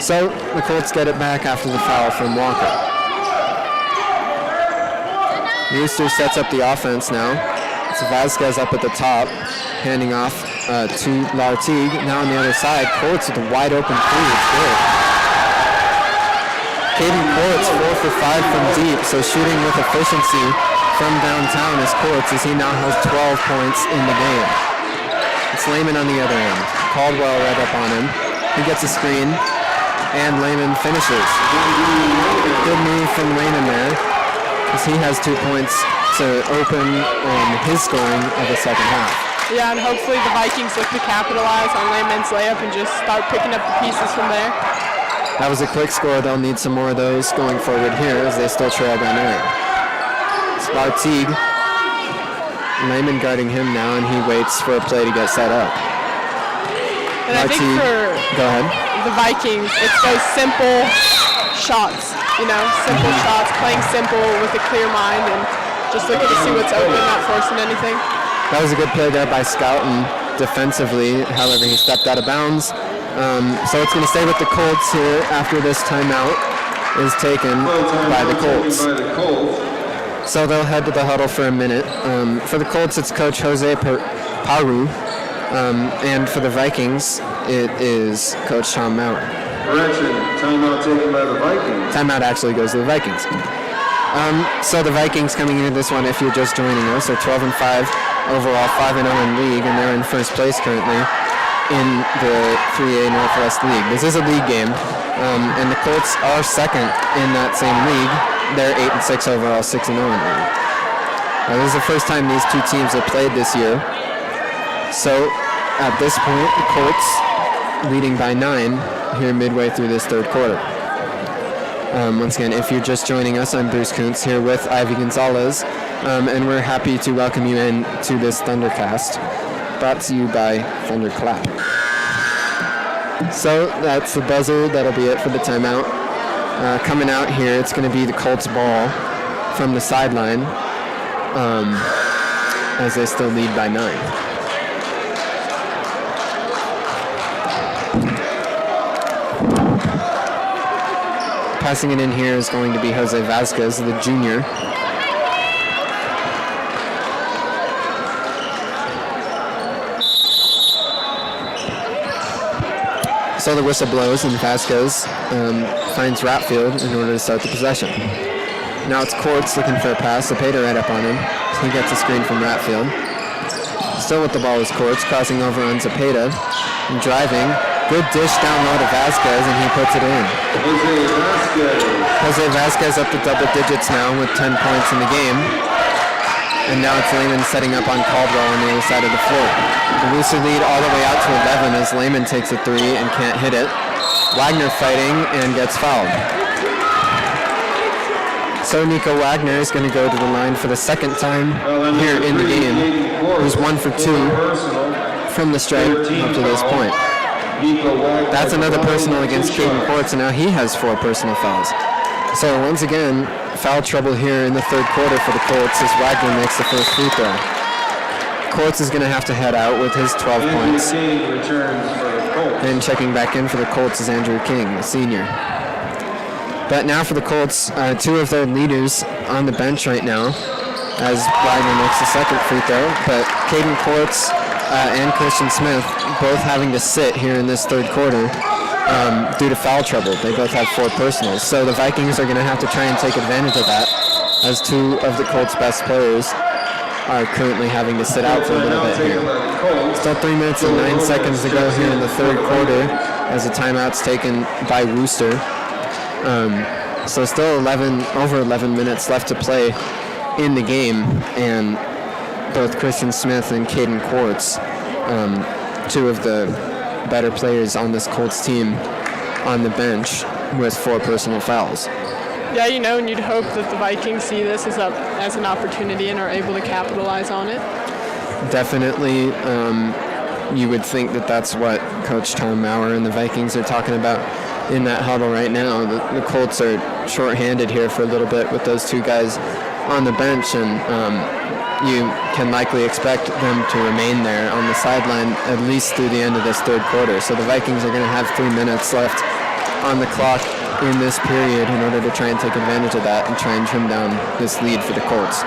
[SPEAKER 3] So the Colts get it back after the foul from Walker. Wooster sets up the offense now. It's Vasquez up at the top, handing off to Lartigue. Now on the other side, Courts with a wide open three. It's good. Caden Courts 4 for 5 from deep, so shooting with efficiency from downtown is Courts, as he now has 12 points in the game. It's Lehman on the other end. Caldwell right up on him. He gets a screen, and Lehman finishes. Good move from Lehman there, as he has 2 points to open his scoring of the second half.
[SPEAKER 4] Yeah, and hopefully the Vikings look to capitalize on Lehman's layup and just start picking up the pieces from there.
[SPEAKER 3] That was a quick score. They'll need some more of those going forward here as they still trail down there. It's Lartigue. Lehman guarding him now, and he waits for a play to get set up.
[SPEAKER 4] And I think for
[SPEAKER 3] go ahead.
[SPEAKER 4] The Vikings, it's those simple shots, simple shots, playing simple with a clear mind and just looking to see what's open, not forcing anything.
[SPEAKER 3] That was a good play there by Scouten defensively. However, he stepped out of bounds. So it's going to stay with the Colts here after this timeout is taken by the Colts. So they'll head to the huddle for a minute. For the Colts, it's Coach Jose Paru. And for the Vikings, it is Coach Tom Maurer.
[SPEAKER 1] Correction, timeout taken by the Vikings.
[SPEAKER 3] Timeout actually goes to the Vikings. So the Vikings coming into this one, if you're just joining us, are 12-5 overall, 5-0 in league, and they're in first place currently in the 3A Northwest League. This is a league game, and the Colts are second in that same league. They're 8-6 overall, 6-0 in league. This is the first time these two teams have played this year. So at this point, the Colts leading by 9 here midway through this third quarter. Once again, if you're just joining us, I'm Bruce Kuntz here with Ivy Gonzalez, and we're happy to welcome you in to this Thundercast, brought to you by Thunderclap. So that's the buzzer. That'll be it for the timeout. Coming out here, it's going to be the Colts ball from the sideline as they still lead by 9. Passing it in here is going to be Jose Vasquez, the junior. So the whistle blows and Vasquez finds Ratfield in order to start the possession. Now it's Courts looking for a pass. Zepeda right up on him. He gets a screen from Ratfield. Still with the ball is Courts, crossing over on Zepeda and driving. Good dish down low to Vasquez, and he puts it in. Jose Vasquez up to double digits now with 10 points in the game. And now it's Lehman setting up on Caldwell on the other side of the floor. The Wooster lead all the way out to 11 as Lehman takes a 3 and can't hit it. Wagner fighting and gets fouled. So Nico Wagner is going to go to the line for the second time here in the game. He's 1 for 2 from the stripe up to this point. That's another personal against Caden Courts, and now he has 4 personal fouls. So once again, foul trouble here in the third quarter for the Colts as Wagner makes the first free throw. Courts is going to have to head out with his 12 points. And checking back in for the Colts is Andrew King, the senior. But now for the Colts, 2 of their leaders on the bench right now as Wagner makes the second free throw. But Caden Courts and Christian Smith both having to sit here in this third quarter due to foul trouble. They both have 4 personals. So the Vikings are going to have to try and take advantage of that, as 2 of the Colts' best players are currently having to sit out for a little bit here. Still 3 minutes and 9 seconds to go here in the third quarter as a timeout's taken by Wooster. So still over 11 minutes left to play in the game, and both Christian Smith and Caden Quartz, 2 of the better players on this Colts team, on the bench with 4 personal fouls.
[SPEAKER 4] Yeah, and you'd hope that the Vikings see this as an opportunity and are able to capitalize on it.
[SPEAKER 3] Definitely, you would think that that's what Coach Tom Maurer and the Vikings are talking about in that huddle right now. The Colts are shorthanded here for a little bit with those 2 guys on the bench, and you can likely expect them to remain there on the sideline at least through the end of this third quarter. So the Vikings are going to have 3 minutes left on the clock in this period in order to try and take advantage of that and try and trim down this lead for the Colts.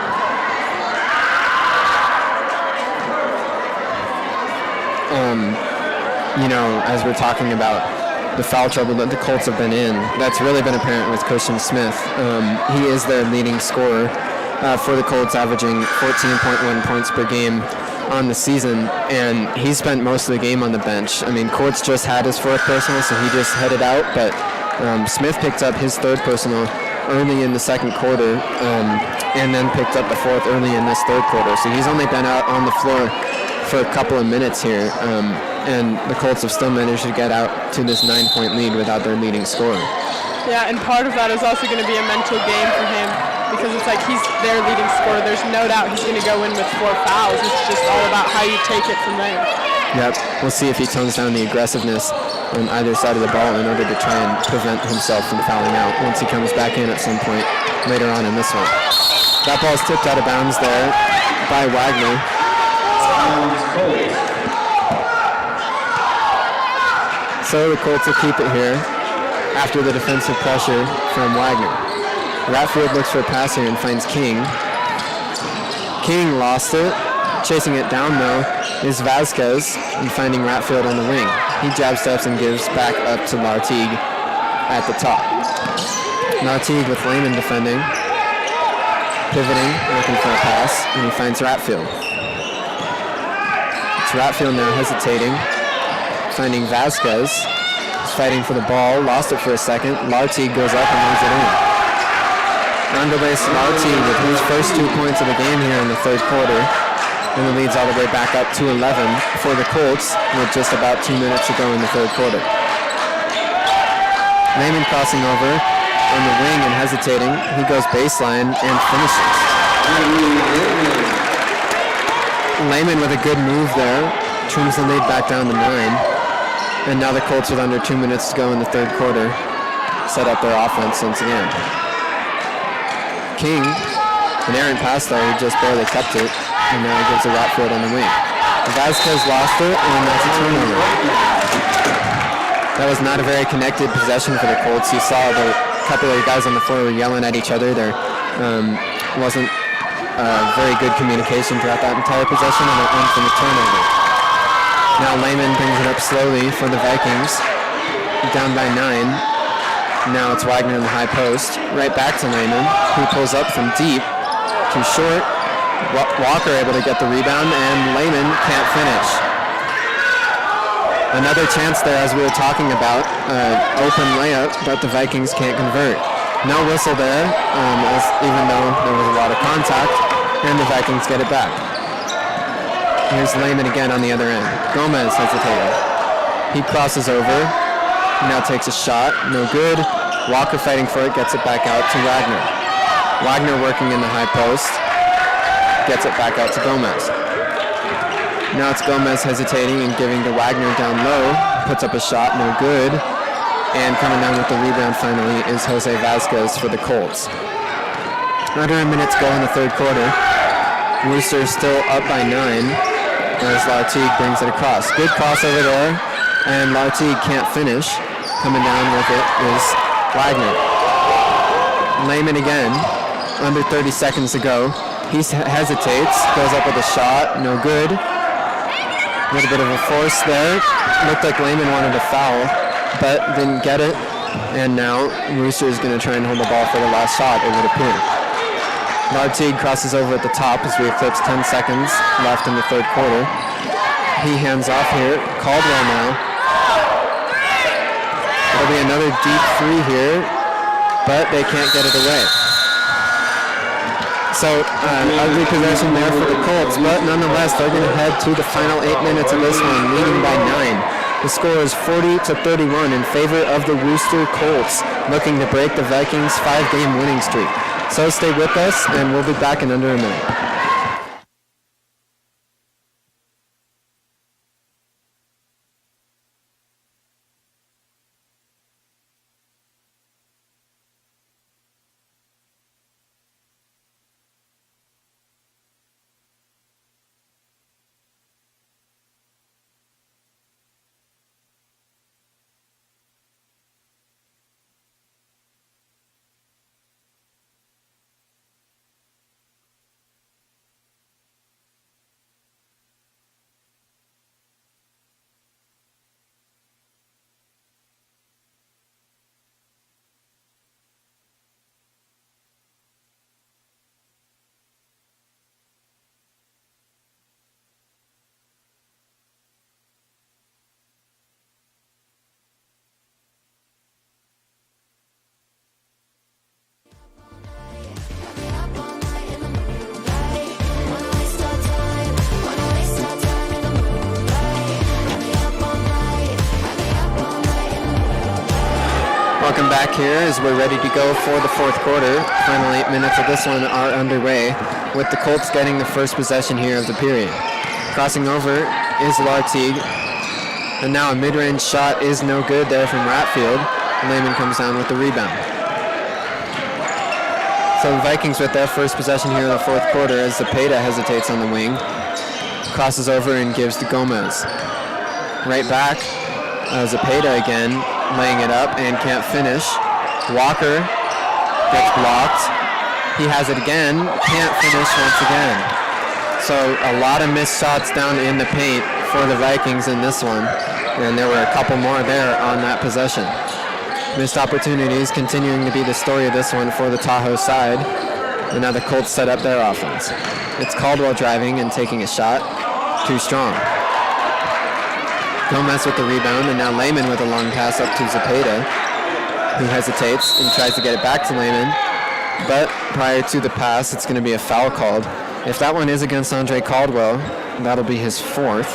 [SPEAKER 3] As we're talking about the foul trouble that the Colts have been in, that's really been apparent with Christian Smith. He is their leading scorer for the Colts, averaging 14.1 points per game on the season, and he spent most of the game on the bench. I mean, Quartz just had his 4th personal, so he just headed out, but Smith picked up his 3rd personal early in the second quarter, and then picked up the 4th early in this third quarter. So he's only been out on the floor for a couple of minutes here, and the Colts have still managed to get out to this 9-point lead without their leading scorer.
[SPEAKER 4] Yeah, and part of that is also going to be a mental game for him, because it's like he's their leading scorer. There's no doubt he's going to go in with 4 fouls. It's just all about how you take it from there.
[SPEAKER 3] Yep, we'll see if he tones down the aggressiveness on either side of the ball in order to try and prevent himself from fouling out once he comes back in at some point later on in this one. That ball's tipped out of bounds there by Wagner. So the Colts will keep it here after the defensive pressure from Wagner. Ratfield looks for a pass here and finds King. King lost it. Chasing it down, though, is Vasquez, and finding Ratfield on the wing. He jab steps and gives back up to Lartigue at the top. Lartigue with Lehman defending. Pivoting, looking for a pass, and he finds Ratfield. It's Ratfield now hesitating, finding Vasquez. He's fighting for the ball, lost it for a second. Lartigue goes up and runs it in. Andres Lartigue with his first 2 points of the game here in the third quarter. And the lead's all the way back up to 11 for the Colts with just about 2 minutes to go in the third quarter. Lehman crossing over on the wing and hesitating. He goes baseline and finishes. Lehman with a good move there. Trims the lead back down to 9. And now the Colts with under 2 minutes to go in the third quarter set up their offense once again. King, an errant pass there, he just barely kept it. And now he gives it Ratfield on the wing. Vasquez lost it, and that's a turnover. That was not a very connected possession for the Colts. You saw the couple of guys on the floor were yelling at each other. There wasn't very good communication throughout that entire possession, and it went from a turnover. Now Lehman brings it up slowly for the Vikings. Down by 9. Now it's Wagner in the high post. Right back to Lehman, who pulls up from deep. Too short. Walker able to get the rebound, and Lehman can't finish. Another chance there, as we were talking about, open layup, but the Vikings can't convert. No whistle there, even though there was a lot of contact, and the Vikings get it back. Here's Lehman again on the other end. Gomez hesitating. He crosses over, now takes a shot, no good. Walker fighting for it, gets it back out to Wagner. Wagner working in the high post. Gets it back out to Gomez. Now it's Gomez hesitating and giving to Wagner down low. Puts up a shot, no good. And coming down with the rebound finally is Jose Vasquez for the Colts. Under a minute to go in the third quarter. Wooster still up by 9 as Lartigue brings it across. Good crossover there, and Lartigue can't finish. Coming down with it is Wagner. Lehman again, under 30 seconds to go. He hesitates, goes up with a shot, no good. A little bit of a force there. Looked like Lehman wanted to foul. but didn't get it. And now Wooster is going to try and hold the ball for the last shot, it would appear. Lartigue crosses over at the top as we eclipse 10 seconds left in the third quarter. He hands off here. Caldwell now. It'll be another deep three here, but they can't get it away. So, ugly possession there for the Colts, but nonetheless, they're going to head to the final 8 minutes of this one, leading by 9. The score is 40-31 in favor of the Wooster Colts, looking to break the Vikings' 5-game winning streak. So stay with us, and we'll be back in under a minute. Welcome back here as we're ready to go for the fourth quarter. Final 8 minutes of this one are underway, with the Colts getting the first possession here of the period. Crossing over is Lartigue, and now a mid-range shot is no good there from Ratfield. Lehman comes down with the rebound. So the Vikings with their first possession here in the fourth quarter as Zepeda hesitates on the wing. Crosses over and gives to Gomez. Right back, Zepeda again, laying it up and can't finish. Walker gets blocked. He has it again, can't finish once again. So a lot of missed shots down in the paint for the Vikings in this one, and there were a couple more there on that possession. Missed opportunities continuing to be the story of this one for the Tahoe side, and now the Colts set up their offense. It's Caldwell driving and taking a shot, too strong. Gomez with the rebound, and now Lehman with a long pass up to Zepeda, who hesitates and tries to get it back to Lehman. But prior to the pass, it's going to be a foul called. If that one is against Andre Caldwell, that'll be his fourth,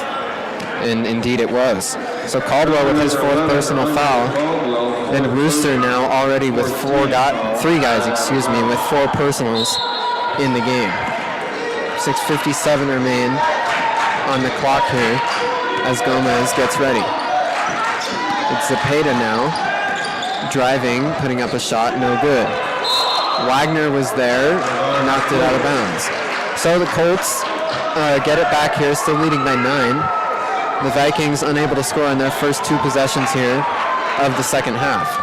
[SPEAKER 3] and indeed it was. So Caldwell with his fourth personal foul, and Wooster now already with three guys with four personals in the game. 6:57 remain on the clock here as Gomez gets ready. It's Zepeda now, driving, putting up a shot, no good. Wagner was there, knocked it out of bounds. So the Colts get it back here, still leading by 9. The Vikings unable to score on their first two possessions here of the second half.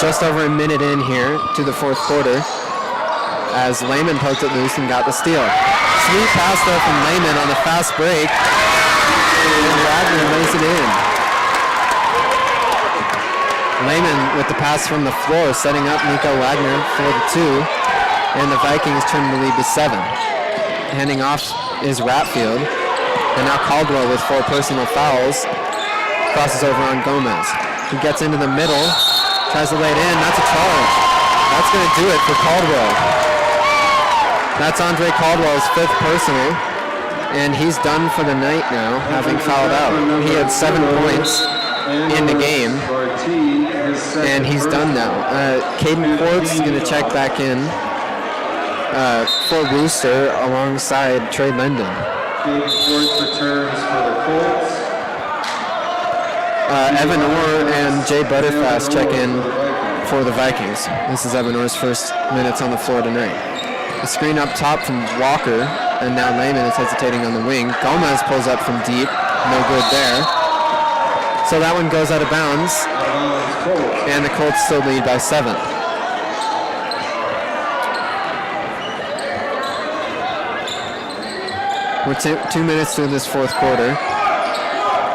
[SPEAKER 3] Just over a minute in here to the fourth quarter as Lehman poked it loose and got the steal. Sweet pass there from Lehman on the fast break, and Wagner lays it in. Lehman with the pass from the floor, setting up Nico Wagner for the 2, and the Vikings turn the lead to 7. Handing off is Ratfield, and now Caldwell with 4 personal fouls, crosses over on Gomez. He gets into the middle, tries to lay it in, that's a charge. That's going to do it for Caldwell. That's Andre Caldwell's 5th personal, and he's done for the night now, having fouled out. He had 7 points in the game, and he's done now. Caden Quartz is going to check back in for Wooster alongside Trey Linden.
[SPEAKER 1] Caden Quartz returns for the Colts.
[SPEAKER 3] Evan Orr and Jay Butterfast check in for the Vikings. This is Evan Orr's first minutes on the floor tonight. The screen up top from Walker, and now Lehman is hesitating on the wing. Gomez pulls up from deep, no good there. So that one goes out of bounds, and the Colts still lead by 7. We're 2 minutes through this fourth quarter.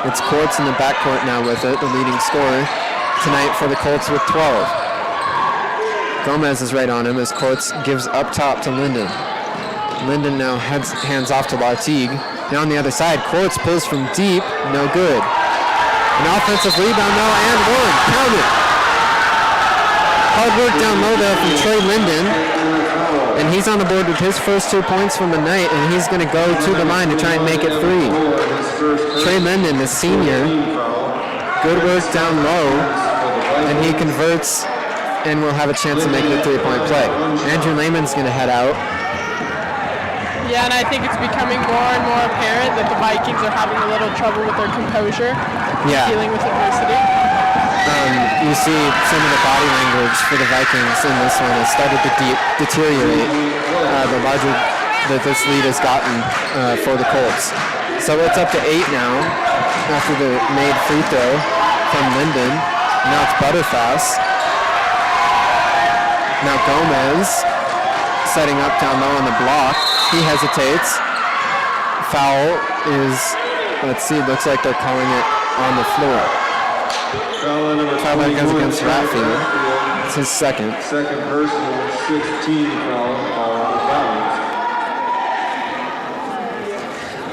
[SPEAKER 3] It's Quartz in the backcourt now with it, the leading scorer tonight for the Colts with 12. Gomez is right on him as Quartz gives up top to Linden. Linden now hands off to Lartigue. Now on the other side, Quartz pulls from deep, no good. An offensive rebound now and one, count it. Hard work down low there from Trey Linden. And he's on the board with his first 2 points from the night, and he's going to go to the line to try and make it 3. Trey Linden, the senior, good work down low, and he converts and will have a chance to make the 3-point play. Andrew Lehman's going to head out.
[SPEAKER 4] Yeah, and I think it's becoming more and more apparent that the Vikings are having a little trouble with their composure, dealing with adversity.
[SPEAKER 3] You see some of the body language for the Vikings in this one has started to deteriorate the larger that this lead has gotten for the Colts. So it's up to 8 now after the made free throw from Linden. Now it's Butterfast. Now Gomez setting up down low on the block. He hesitates. Foul is, let's see, looks like they're calling it on the floor. Foul that goes against Ratfield. It's his second.
[SPEAKER 1] Second personal, 16 foul out of bounds.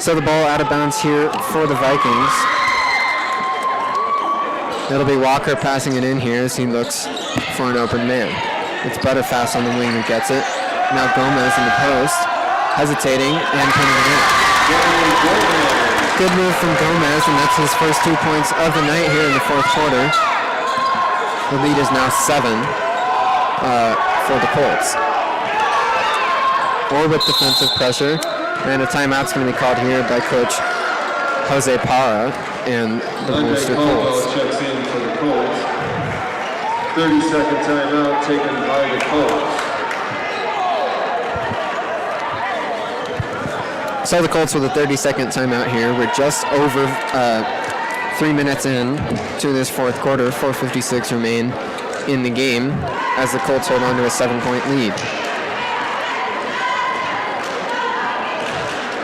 [SPEAKER 3] So the ball out of bounds here for the Vikings. It'll be Walker passing it in here as he looks for an open man. It's Butterfast on the wing who gets it. Now Gomez in the post, hesitating and putting it in. Good move from Gomez, and that's his first 2 points of the night here in the fourth quarter. The lead is now 7 for the Colts. Or with defensive pressure, and a timeout's going to be called here by Coach Jose Parra and the Wooster Colts.
[SPEAKER 1] Checks in for the Colts. 30-second timeout taken by the Colts.
[SPEAKER 3] So the Colts with a 30-second timeout here. We're just over 3 minutes in to this fourth quarter. 4:56 remain in the game as the Colts hold on to a 7-point lead.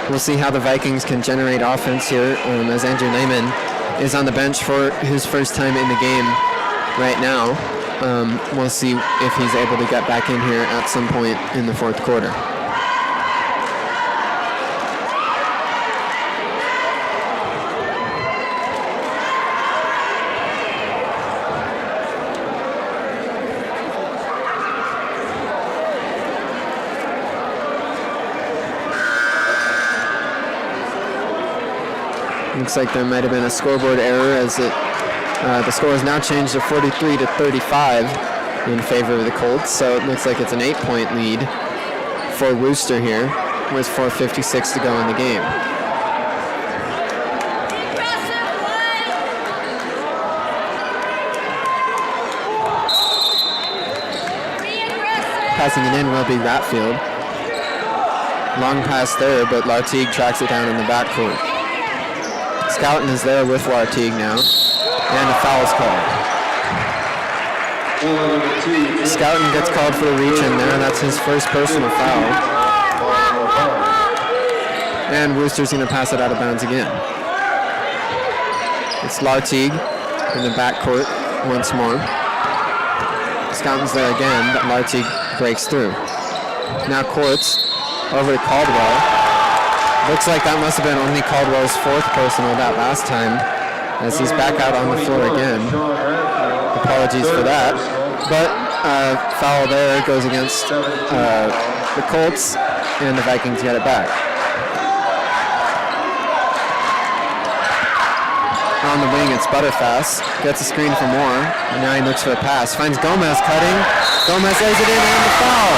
[SPEAKER 3] We'll see how the Vikings can generate offense here as Andrew Lehman is on the bench for his first time in the game right now. We'll see if he's able to get back in here at some point in the fourth quarter. Looks like there might have been a scoreboard error as the score has now changed to 43-35 in favor of the Colts. So it looks like it's an 8-point lead for Wooster here with 4:56 to go in the game. Passing it in will be Ratfield. Long pass there, but Lartigue tracks it down in the backcourt. Scouten is there with Lartigue now, and a foul is called. Scouten gets called for a reach in there, and that's his first personal foul. And Wooster's going to pass it out of bounds again. It's Lartigue in the backcourt once more. Scouten's there again, but Lartigue breaks through. Now Quartz over to Caldwell. Looks like that must have been only Caldwell's fourth personal that last time, as he's back out on the floor again. Apologies for that. But foul there goes against the Colts, and the Vikings get it back. On the wing, it's Butterfast. Gets a screen for Moore, and now he looks for a pass. Finds Gomez cutting. Gomez lays it in, and the foul.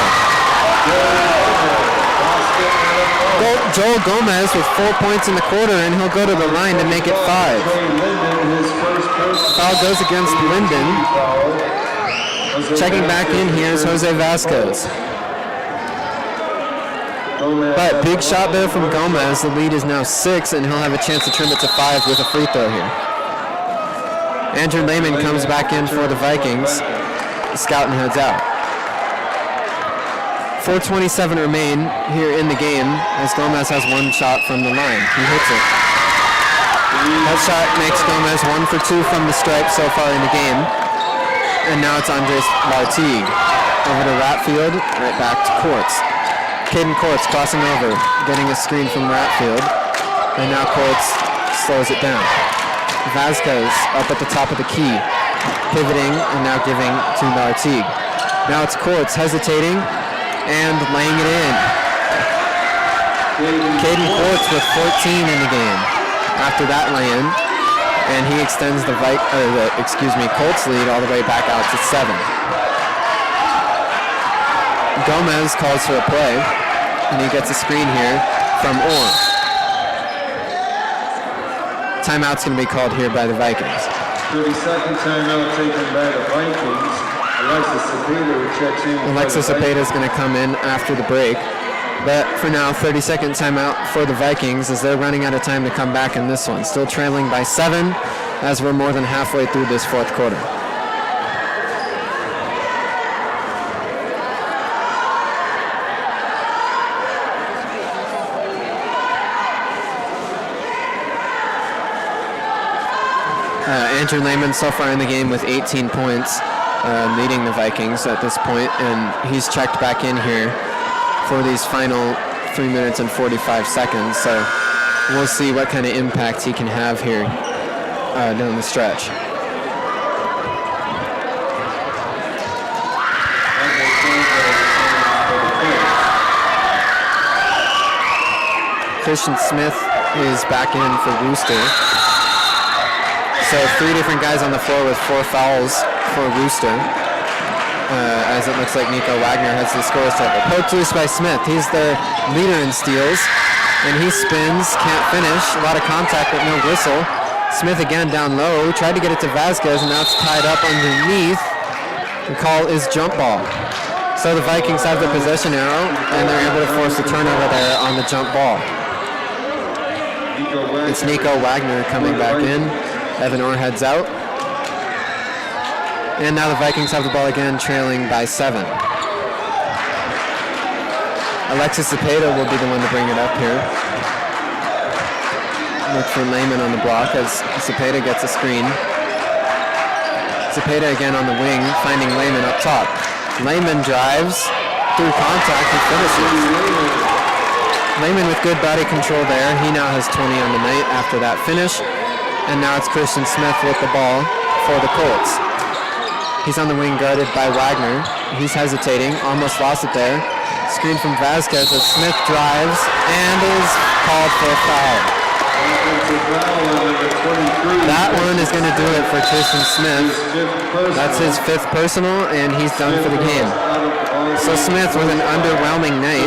[SPEAKER 3] Joel Gomez with 4 points in the quarter, and he'll go to the line to make it 5. Foul goes against Linden. Checking back in here is Jose Vasquez. But big shot there from Gomez. The lead is now 6, and he'll have a chance to trim it to 5 with a free throw here. Andrew Lehman comes back in for the Vikings. Scouten heads out. 4:27 remain here in the game as Gomez has one shot from the line. He hits it. That shot makes Gomez 1 for 2 from the stripe so far in the game. And now it's Andres Lartigue. Over to Ratfield, right back to Courts. Caden Courts crossing over, getting a screen from Ratfield. And now Courts slows it down. Vasquez up at the top of the key, pivoting and now giving to Lartigue. Now it's Courts hesitating and laying it in. Caden Courts with 14 in the game after that lay-in, and he extends the Colts lead all the way back out to 7. Gomez calls for a play, and he gets a screen here from Orr. Timeout's going to be called here by the Vikings.
[SPEAKER 1] 30-second timeout taken by the Vikings. Alexis Cepeda checks in.
[SPEAKER 3] Alexis Cepeda is going to come in after the break. But for now, 30-second timeout for the Vikings as they're running out of time to come back in this one. Still trailing by 7 as we're more than halfway through this fourth quarter. Andrew Lehman so far in the game with 18 points, leading the Vikings at this point, and he's checked back in here for these final 3 minutes and 45 seconds. So we'll see what kind of impact he can have here down the stretch. Christian Smith is back in for Wooster. So 3 different guys on the floor with 4 fouls for Wooster. As it looks like Nico Wagner has the scores table. Poked loose by Smith. He's the leader in steals. And he spins, can't finish. A lot of contact but no whistle. Smith again down low. Tried to get it to Vasquez, and now it's tied up underneath. The call is jump ball. So the Vikings have the possession arrow, and they're able to force a turnover there on the jump ball. It's Nico Wagner coming back in. Evan Orr heads out. And now the Vikings have the ball again, trailing by 7. Alexis Cepeda will be the one to bring it up here. Look for Lehman on the block as Cepeda gets a screen. Cepeda again on the wing, finding Lehman up top. Lehman drives through contact and finishes. Lehman with good body control there. He now has 20 on the night after that finish. And now it's Christian Smith with the ball for the Colts. He's on the wing guarded by Wagner. He's hesitating, almost lost it there. Screen from Vasquez as Smith drives and is called for a foul. That one is going to do it for Christian Smith. That's his 5th personal, and he's done for the game. So Smith with an underwhelming night.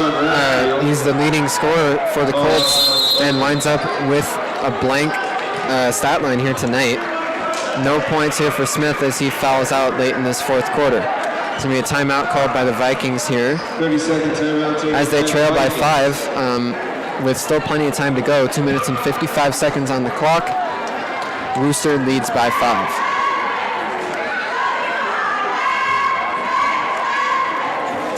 [SPEAKER 3] He's the leading scorer for the Colts and winds up with a blank stat line here tonight. No points here for Smith as he fouls out late in this fourth quarter. It's going to be a timeout called by the Vikings here.
[SPEAKER 1] 30-second timeout
[SPEAKER 3] as they trail by 5 with still plenty of time to go. 2 minutes and 55 seconds on the clock. Wooster leads by 5.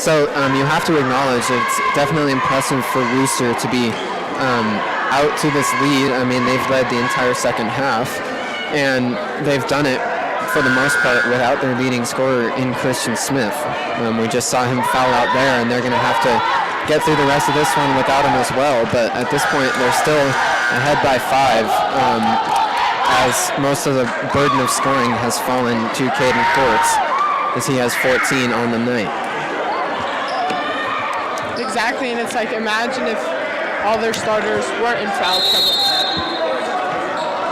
[SPEAKER 3] So you have to acknowledge it's definitely impressive for Wooster to be out to this lead. I mean, they've led the entire second half, and they've done it for the most part without their leading scorer in Christian Smith. We just saw him foul out there, and they're going to have to get through the rest of this one without him as well. But at this point, they're still ahead by 5, as most of the burden of scoring has fallen to Caden Courts, as he has 14 on the night.
[SPEAKER 4] Exactly, and it's like, imagine if all their starters weren't in foul trouble.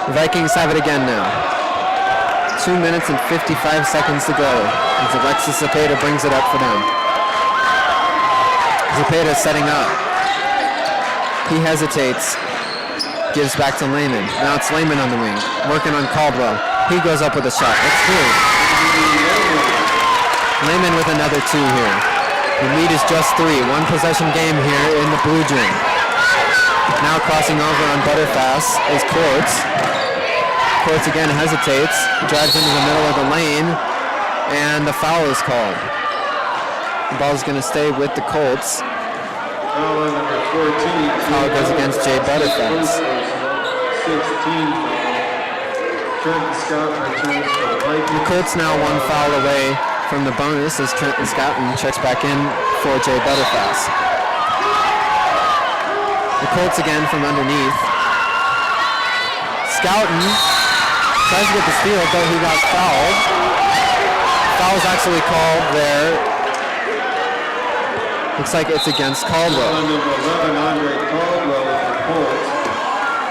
[SPEAKER 3] The Vikings have it again now. 2 minutes and 55 seconds to go as Alexis Cepeda brings it up for them. Cepeda setting up. He hesitates. Gives back to Lehman. Now it's Lehman on the wing, working on Caldwell. He goes up with a shot. It's through. Lehman with another 2 here. The lead is just 3. 1 possession game here in the blue gym. Now crossing over on Butterfast is Courts. Courts again hesitates, drives into the middle of the lane, and the foul is called. The ball is going to stay with the Colts.
[SPEAKER 1] Foul number 14.
[SPEAKER 3] Foul goes against Jay Butterfast.
[SPEAKER 1] 16 foul. Trenton Scout returns for the Vikings.
[SPEAKER 3] The Colts now one foul away from the bonus as Trenton Scouten checks back in for Jay Butterfast. The Colts again from underneath. Scouten tries to get the steal, but he got fouled. Foul's actually called there. Looks like it's against Caldwell.
[SPEAKER 1] Number 11, Andre Caldwell with the Colts.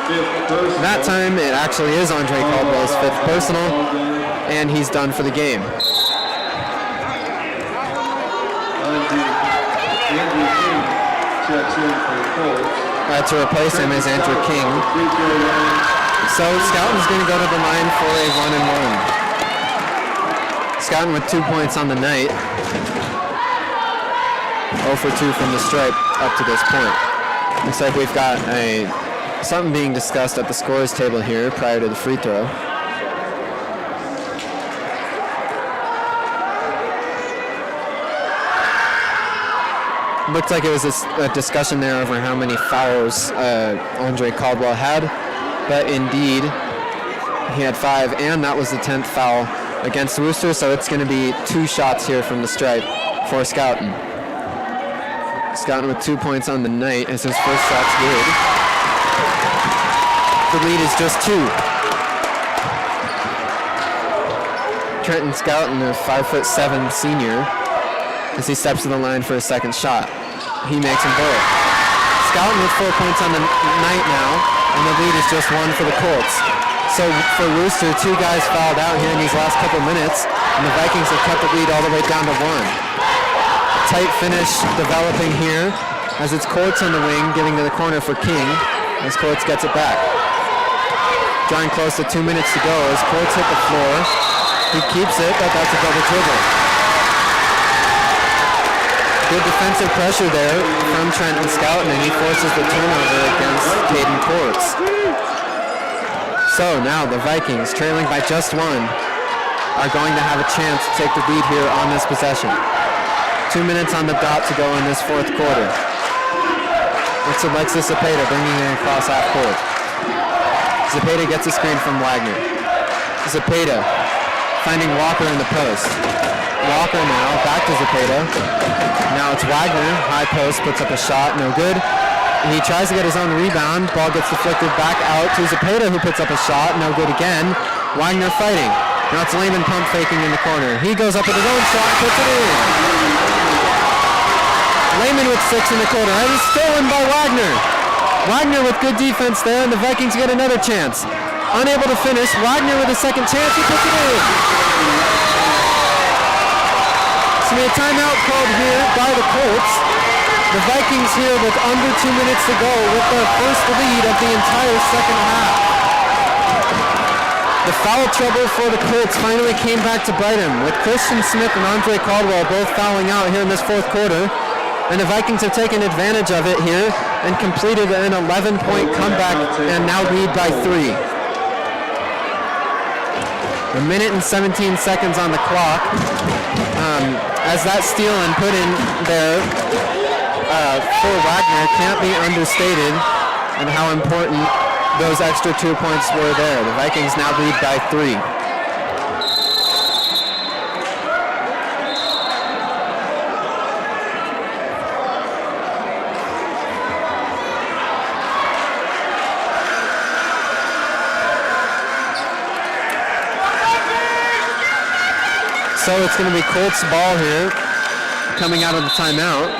[SPEAKER 1] Fifth personal.
[SPEAKER 3] That time it actually is Andre Caldwell's fifth personal, and he's done for the game.
[SPEAKER 1] Andrew King checks in for the Colts.
[SPEAKER 3] To replace him is Andrew King. So Scouten going to go to the line for a 1-and-1. Scouten with 2 points on the night. 0 for 2 from the stripe up to this point. Looks like we've got something being discussed at the scorers table here prior to the free throw. Looked like it was a discussion there over how many fouls Andre Caldwell had, but indeed he had 5, and that was the 10th foul against Wooster, so it's going to be 2 shots here from the stripe for Scouten. Scouten with 2 points on the night as his first shot's good. The lead is just 2. Trenton Scouten, a 5'7" senior, as he steps to the line for a second shot. He makes them both. Scouten with 4 points on the night now, and the lead is just 1 for the Colts. So for Wooster, 2 guys fouled out here in these last couple minutes, and the Vikings have cut the lead all the way down to 1. Tight finish developing here as it's Courts on the wing, giving to the corner for King as Courts gets it back. Drawing close to 2 minutes to go as Courts hit the floor. He keeps it, but that's a double dribble. Good defensive pressure there from Trenton Scouten, and he forces the turnover against Caden Courts. So now the Vikings, trailing by just 1, are going to have a chance to take the lead here on this possession. 2 minutes on the dot to go in this fourth quarter. It's Alexis Zepeda bringing it across half court. Zepeda gets a screen from Wagner. Zepeda finding Walker in the post. Walker now, back to Zepeda. Now it's Wagner, high post, puts up a shot, no good. He tries to get his own rebound, ball gets deflected back out to Zepeda, who puts up a shot, no good again. Wagner fighting. Now it's Lehman pump faking in the corner. He goes up with his own shot, puts it in. Lehman with 6 in the corner, and it's stolen by Wagner. Wagner with good defense there, and the Vikings get another chance. Unable to finish, Wagner with a second chance, he puts it in. So a timeout called here by the Colts. The Vikings here with under 2 minutes to go with their first lead of the entire second half. The foul trouble for the Colts finally came back to bite him, with Christian Smith and Andre Caldwell both fouling out here in this fourth quarter. And the Vikings have taken advantage of it here and completed an 11-point comeback and now lead by 3. A minute and 17 seconds on the clock. As that steal and put in there for Wagner can't be understated, and how important those extra 2 points were there. The Vikings now lead by 3. So it's going to be Colts ball here, coming out of the timeout.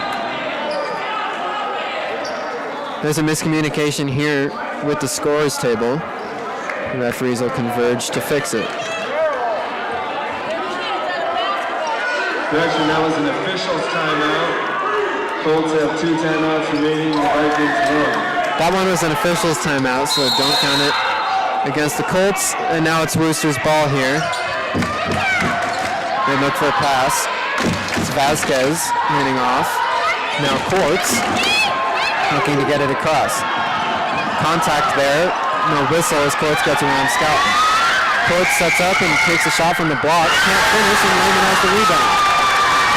[SPEAKER 3] There's a miscommunication here with the scorers table. The referees will converge to fix it.
[SPEAKER 1] Correction, that was an official's timeout. Colts have 2 timeouts remaining, the Vikings 1.
[SPEAKER 3] That one was an official's timeout, so don't count it against the Colts. And now it's Wooster's ball here. They look for a pass. It's Vasquez handing off. Now Courts looking to get it across. Contact there. No whistle as Courts gets around Scouten. Courts sets up and takes a shot from the block. Can't finish, and Lehman has the rebound.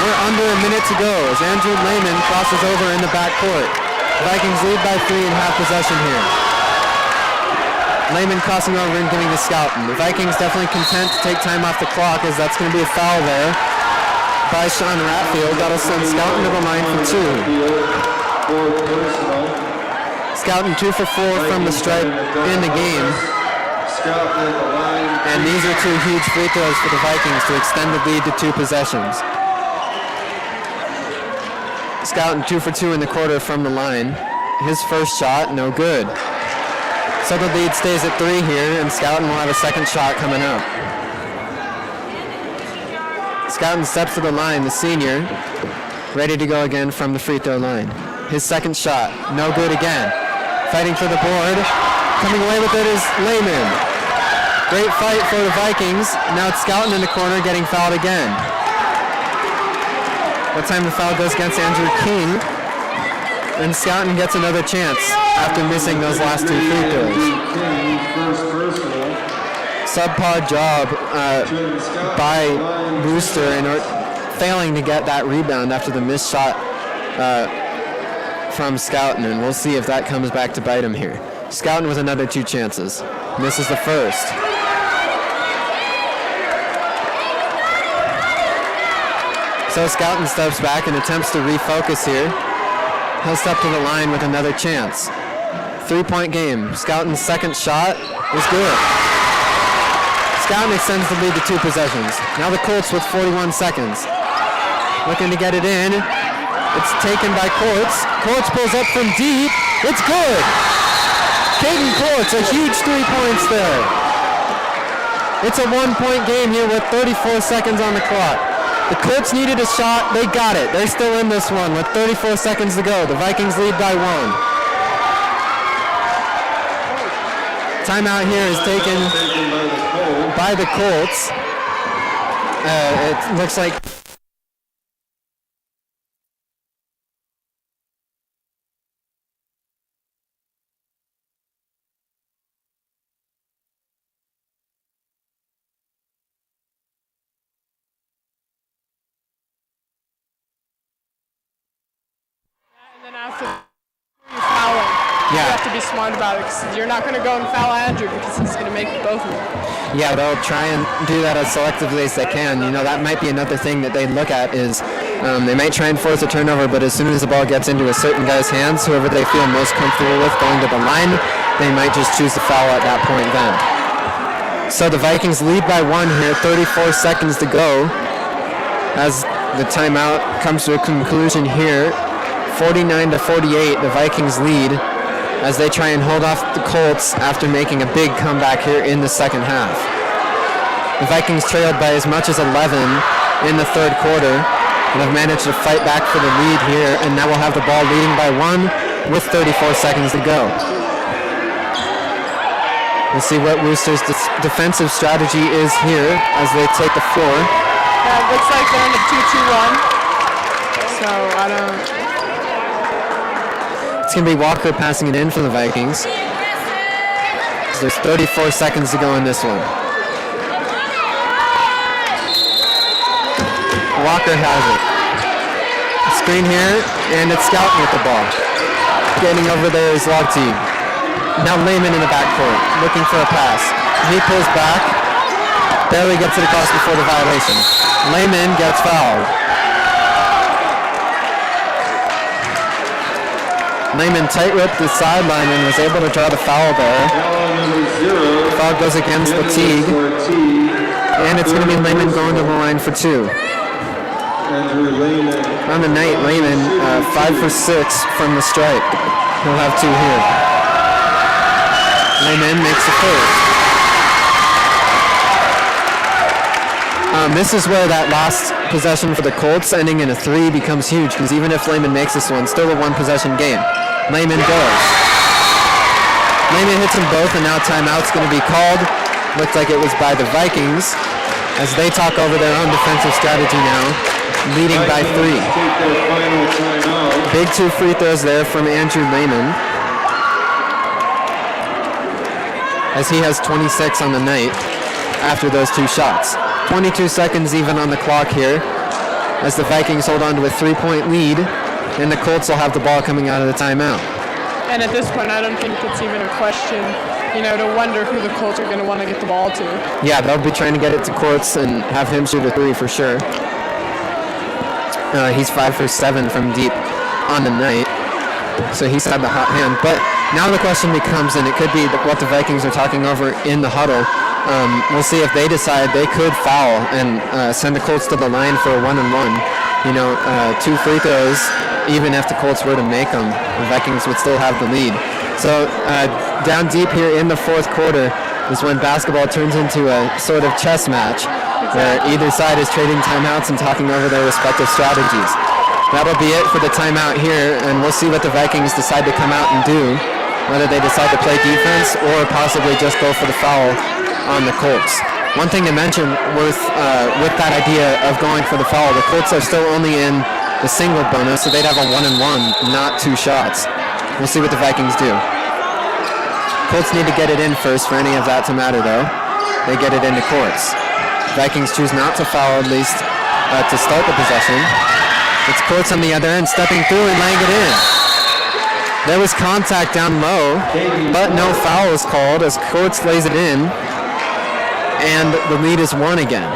[SPEAKER 3] We're under a minute to go as Andrew Lehman crosses over in the backcourt. Vikings lead by 3 and have possession here. Lehman crossing over and giving to Scouten. The Vikings definitely content to take time off the clock as that's going to be a foul there by Sean Ratfield. That'll send Scouten to the line for 2. Scouten 2 for 4 from the stripe in the game. And these are 2 huge free throws for the Vikings to extend the lead to 2 possessions. Scouten 2 for 2 in the quarter from the line. His first shot, no good. So the lead stays at 3 here, and Scouten will have a second shot coming up. Scouten steps to the line, the senior, ready to go again from the free throw line. His second shot, no good again. Fighting for the board. Coming away with it is Lehman. Great fight for the Vikings. Now it's Scouten in the corner getting fouled again. That time the foul goes against Andrew King. And Scouten gets another chance after missing those last 2 free throws. Subpar job by Wooster in failing to get that rebound after the missed shot from Scouten, and we'll see if that comes back to bite him here. Scouten with another 2 chances. Misses the first. So Scouten steps back and attempts to refocus here. He'll step to the line with another chance. 3-point game. Scouten's second shot is good. Scouten extends the lead to 2 possessions. Now the Colts with 41 seconds. Looking to get it in. It's taken by Courts. Courts pulls up from deep. It's good. Caden Courts, a huge 3 points there. It's a 1-point game here with 34 seconds on the clock. The Colts needed a shot. They got it. They're still in this one with 34 seconds to go. The Vikings lead by 1. Timeout here is taken by the Colts. It looks like
[SPEAKER 4] You have to be smart about it, because you're not going to go and foul Andrew because he's going to make both of them.
[SPEAKER 3] Yeah, they'll try and do that as selectively as they can. You know, that might be another thing that they look at is they might try and force a turnover, but as soon as the ball gets into a certain guy's hands, whoever they feel most comfortable with going to the line, they might just choose to foul at that point then. So the Vikings lead by 1 here, 34 seconds to go as the timeout comes to a conclusion here. 49-48, the Vikings lead as they try and hold off the Colts after making a big comeback here in the second half. The Vikings trailed by as much as 11 in the third quarter and have managed to fight back for the lead here, and now we'll have the ball leading by 1 with 34 seconds to go. We'll see what Wooster's defensive strategy is here as they take the floor.
[SPEAKER 4] Yeah, it looks like they're in a 2-2 run, so I don't...
[SPEAKER 3] It's going to be Walker passing it in for the Vikings. So there's 34 seconds to go in this one. Walker has it. Screen here, and it's Scouten with the ball. Getting over there is Logteam. Now Lehman in the backcourt, looking for a pass. He pulls back, barely gets it across before the violation. Lehman gets fouled. Lehman tight-ripped the sideline and was able to draw the foul there. The foul goes against Lateague. And it's going to be Lehman going to the line for 2. On the night, Lehman 5 for 6 from the stripe. He'll have 2 here. Lehman makes the first. This is where that last possession for the Colts ending in a 3 becomes huge, because even if Lehman makes this one, still a 1-possession game. Lehman goes. Lehman hits them both, and now timeout's going to be called. Looked like it was by the Vikings as they talk over their own defensive strategy now, leading by 3. Big 2 free throws there from Andrew Lehman, as he has 26 on the night after those 2 shots. 22 seconds even on the clock here as the Vikings hold on to a 3-point lead, and the Colts will have the ball coming out of the timeout.
[SPEAKER 4] And at this point, I don't think it's even a question to wonder who the Colts are going to want to get the ball to.
[SPEAKER 3] Yeah, they'll be trying to get it to Courts and have him shoot a three for sure. He's 5 for 7 from deep on the night, so he's had the hot hand. But now the question becomes, and it could be what the Vikings are talking over in the huddle. We'll see if they decide they could foul and send the Colts to the line for a 1-and-1. 2 free throws, even if the Colts were to make them, the Vikings would still have the lead. So down deep here in the fourth quarter is when basketball turns into a sort of chess match where either side is trading timeouts and talking over their respective strategies. That'll be it for the timeout here, and we'll see what the Vikings decide to come out and do, whether they decide to play defense or possibly just go for the foul on the Colts. One thing to mention with that idea of going for the foul, the Colts are still only in the single bonus, so they'd have a 1-and-1, not 2 shots. We'll see what the Vikings do. Colts need to get it in first for any of that to matter, though. They get it into Courts. Vikings choose not to foul, at least to start the possession. It's Courts on the other end, stepping through and laying it in. There was contact down low, but no foul is called as Courts lays it in, and the lead is 1 again.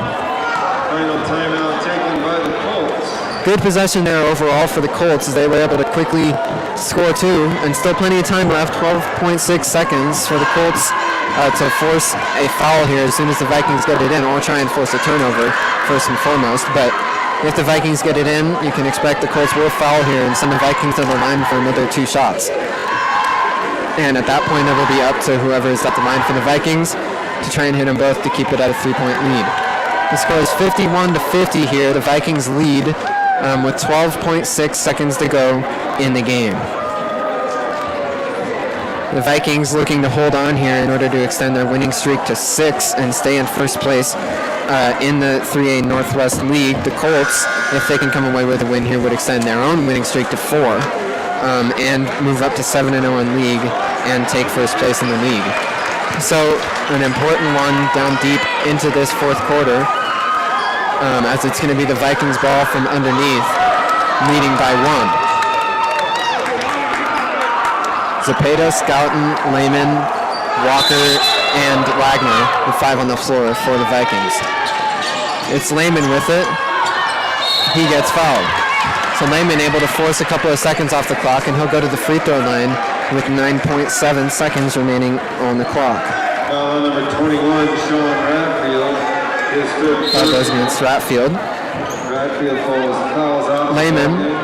[SPEAKER 1] Final timeout taken by the Colts.
[SPEAKER 3] Good possession there overall for the Colts as they were able to quickly score 2, and still plenty of time left, 12.6 seconds for the Colts to force a foul here as soon as the Vikings get it in, or try and force a turnover first and foremost. But if the Vikings get it in, you can expect the Colts will foul here and send the Vikings to the line for another 2 shots. And at that point, it will be up to whoever is at the line for the Vikings to try and hit them both to keep it at a 3-point lead. The score is 51-50 here. The Vikings lead with 12.6 seconds to go in the game. The Vikings looking to hold on here in order to extend their winning streak to 6 and stay in first place in the 3A Northwest League. The Colts, if they can come away with a win here, would extend their own winning streak to 4 and move up to 7-0 in league and take first place in the league. So an important one down deep into this fourth quarter, as it's going to be the Vikings ball from underneath, leading by 1. Zapata, Scouten, Lehman, Walker, and Wagner, the 5 on the floor for the Vikings. It's Lehman with it. He gets fouled. So Lehman able to force a couple of seconds off the clock, and he'll go to the free throw line with 9.7 seconds remaining on the clock.
[SPEAKER 1] Foul number 21, Sean Radfield.
[SPEAKER 3] That goes against Ratfield.
[SPEAKER 1] Radfield fouls out.
[SPEAKER 3] Lehman.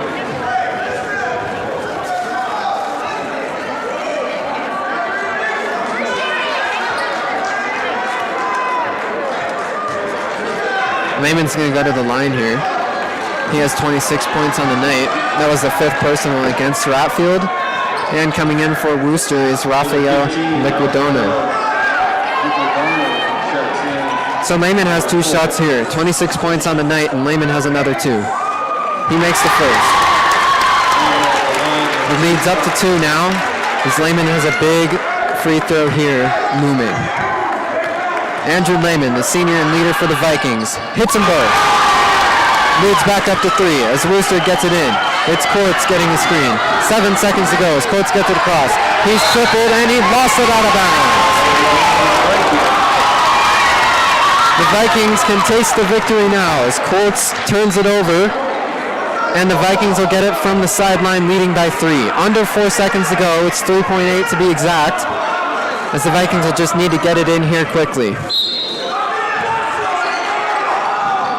[SPEAKER 3] Lehman's going to go to the line here. He has 26 points on the night. That was the 5th personal against Ratfield. And coming in for Wooster is Rafael Liquidona. So Lehman has 2 shots here. 26 points on the night, and Lehman has another 2. He makes the first. It leads up to 2 now, as Lehman has a big free throw here looming. Andrew Lehman, the senior and leader for the Vikings, hits them both. Leads back up to 3 as Wooster gets it in. It's Courts getting the screen. 7 seconds to go as Courts gets it across. He's tripled and he lost it out of bounds. The Vikings can taste the victory now as Courts turns it over, and the Vikings will get it from the sideline leading by 3. Under 4 seconds to go. It's 3.8 to be exact, as the Vikings will just need to get it in here quickly.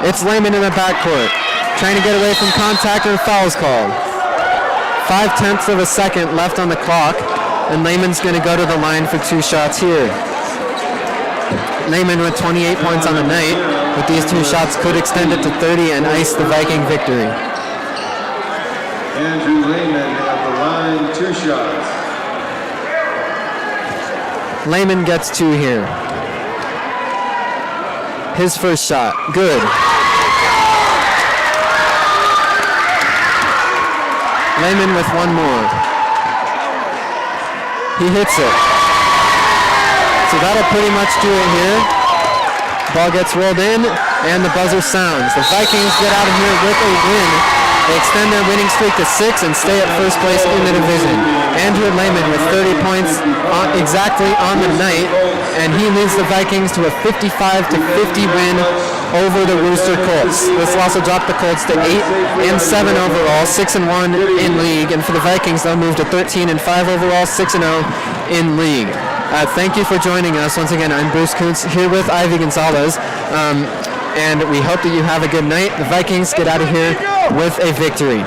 [SPEAKER 3] It's Lehman in the backcourt, trying to get away from contact, and a foul's called. 0.5 of a second left on the clock, and Lehman's going to go to the line for 2 shots here. Lehman with 28 points on the night, but these 2 shots could extend it to 30 and ice the Viking victory.
[SPEAKER 1] Andrew Lehman at the line, 2 shots.
[SPEAKER 3] Lehman gets 2 here. His first shot, good. Lehman with 1 more. He hits it. So that'll pretty much do it here. Ball gets rolled in, and the buzzer sounds. The Vikings get out of here with a win They extend their winning streak to 6 and stay at first place in the division. Andrew Lehman with 30 points exactly on the night, and he leads the Vikings to a 55-50 win over the Wooster Colts. This will also drop the Colts to 8-7 overall, 6-1 in league, and for the Vikings, they'll move to 13-5 overall, 6-0 in league. Thank you for joining us. Once again, I'm Bruce Kuntz here with Ivy Gonzalez, and we hope that you have a good night. The Vikings get out of here with a victory.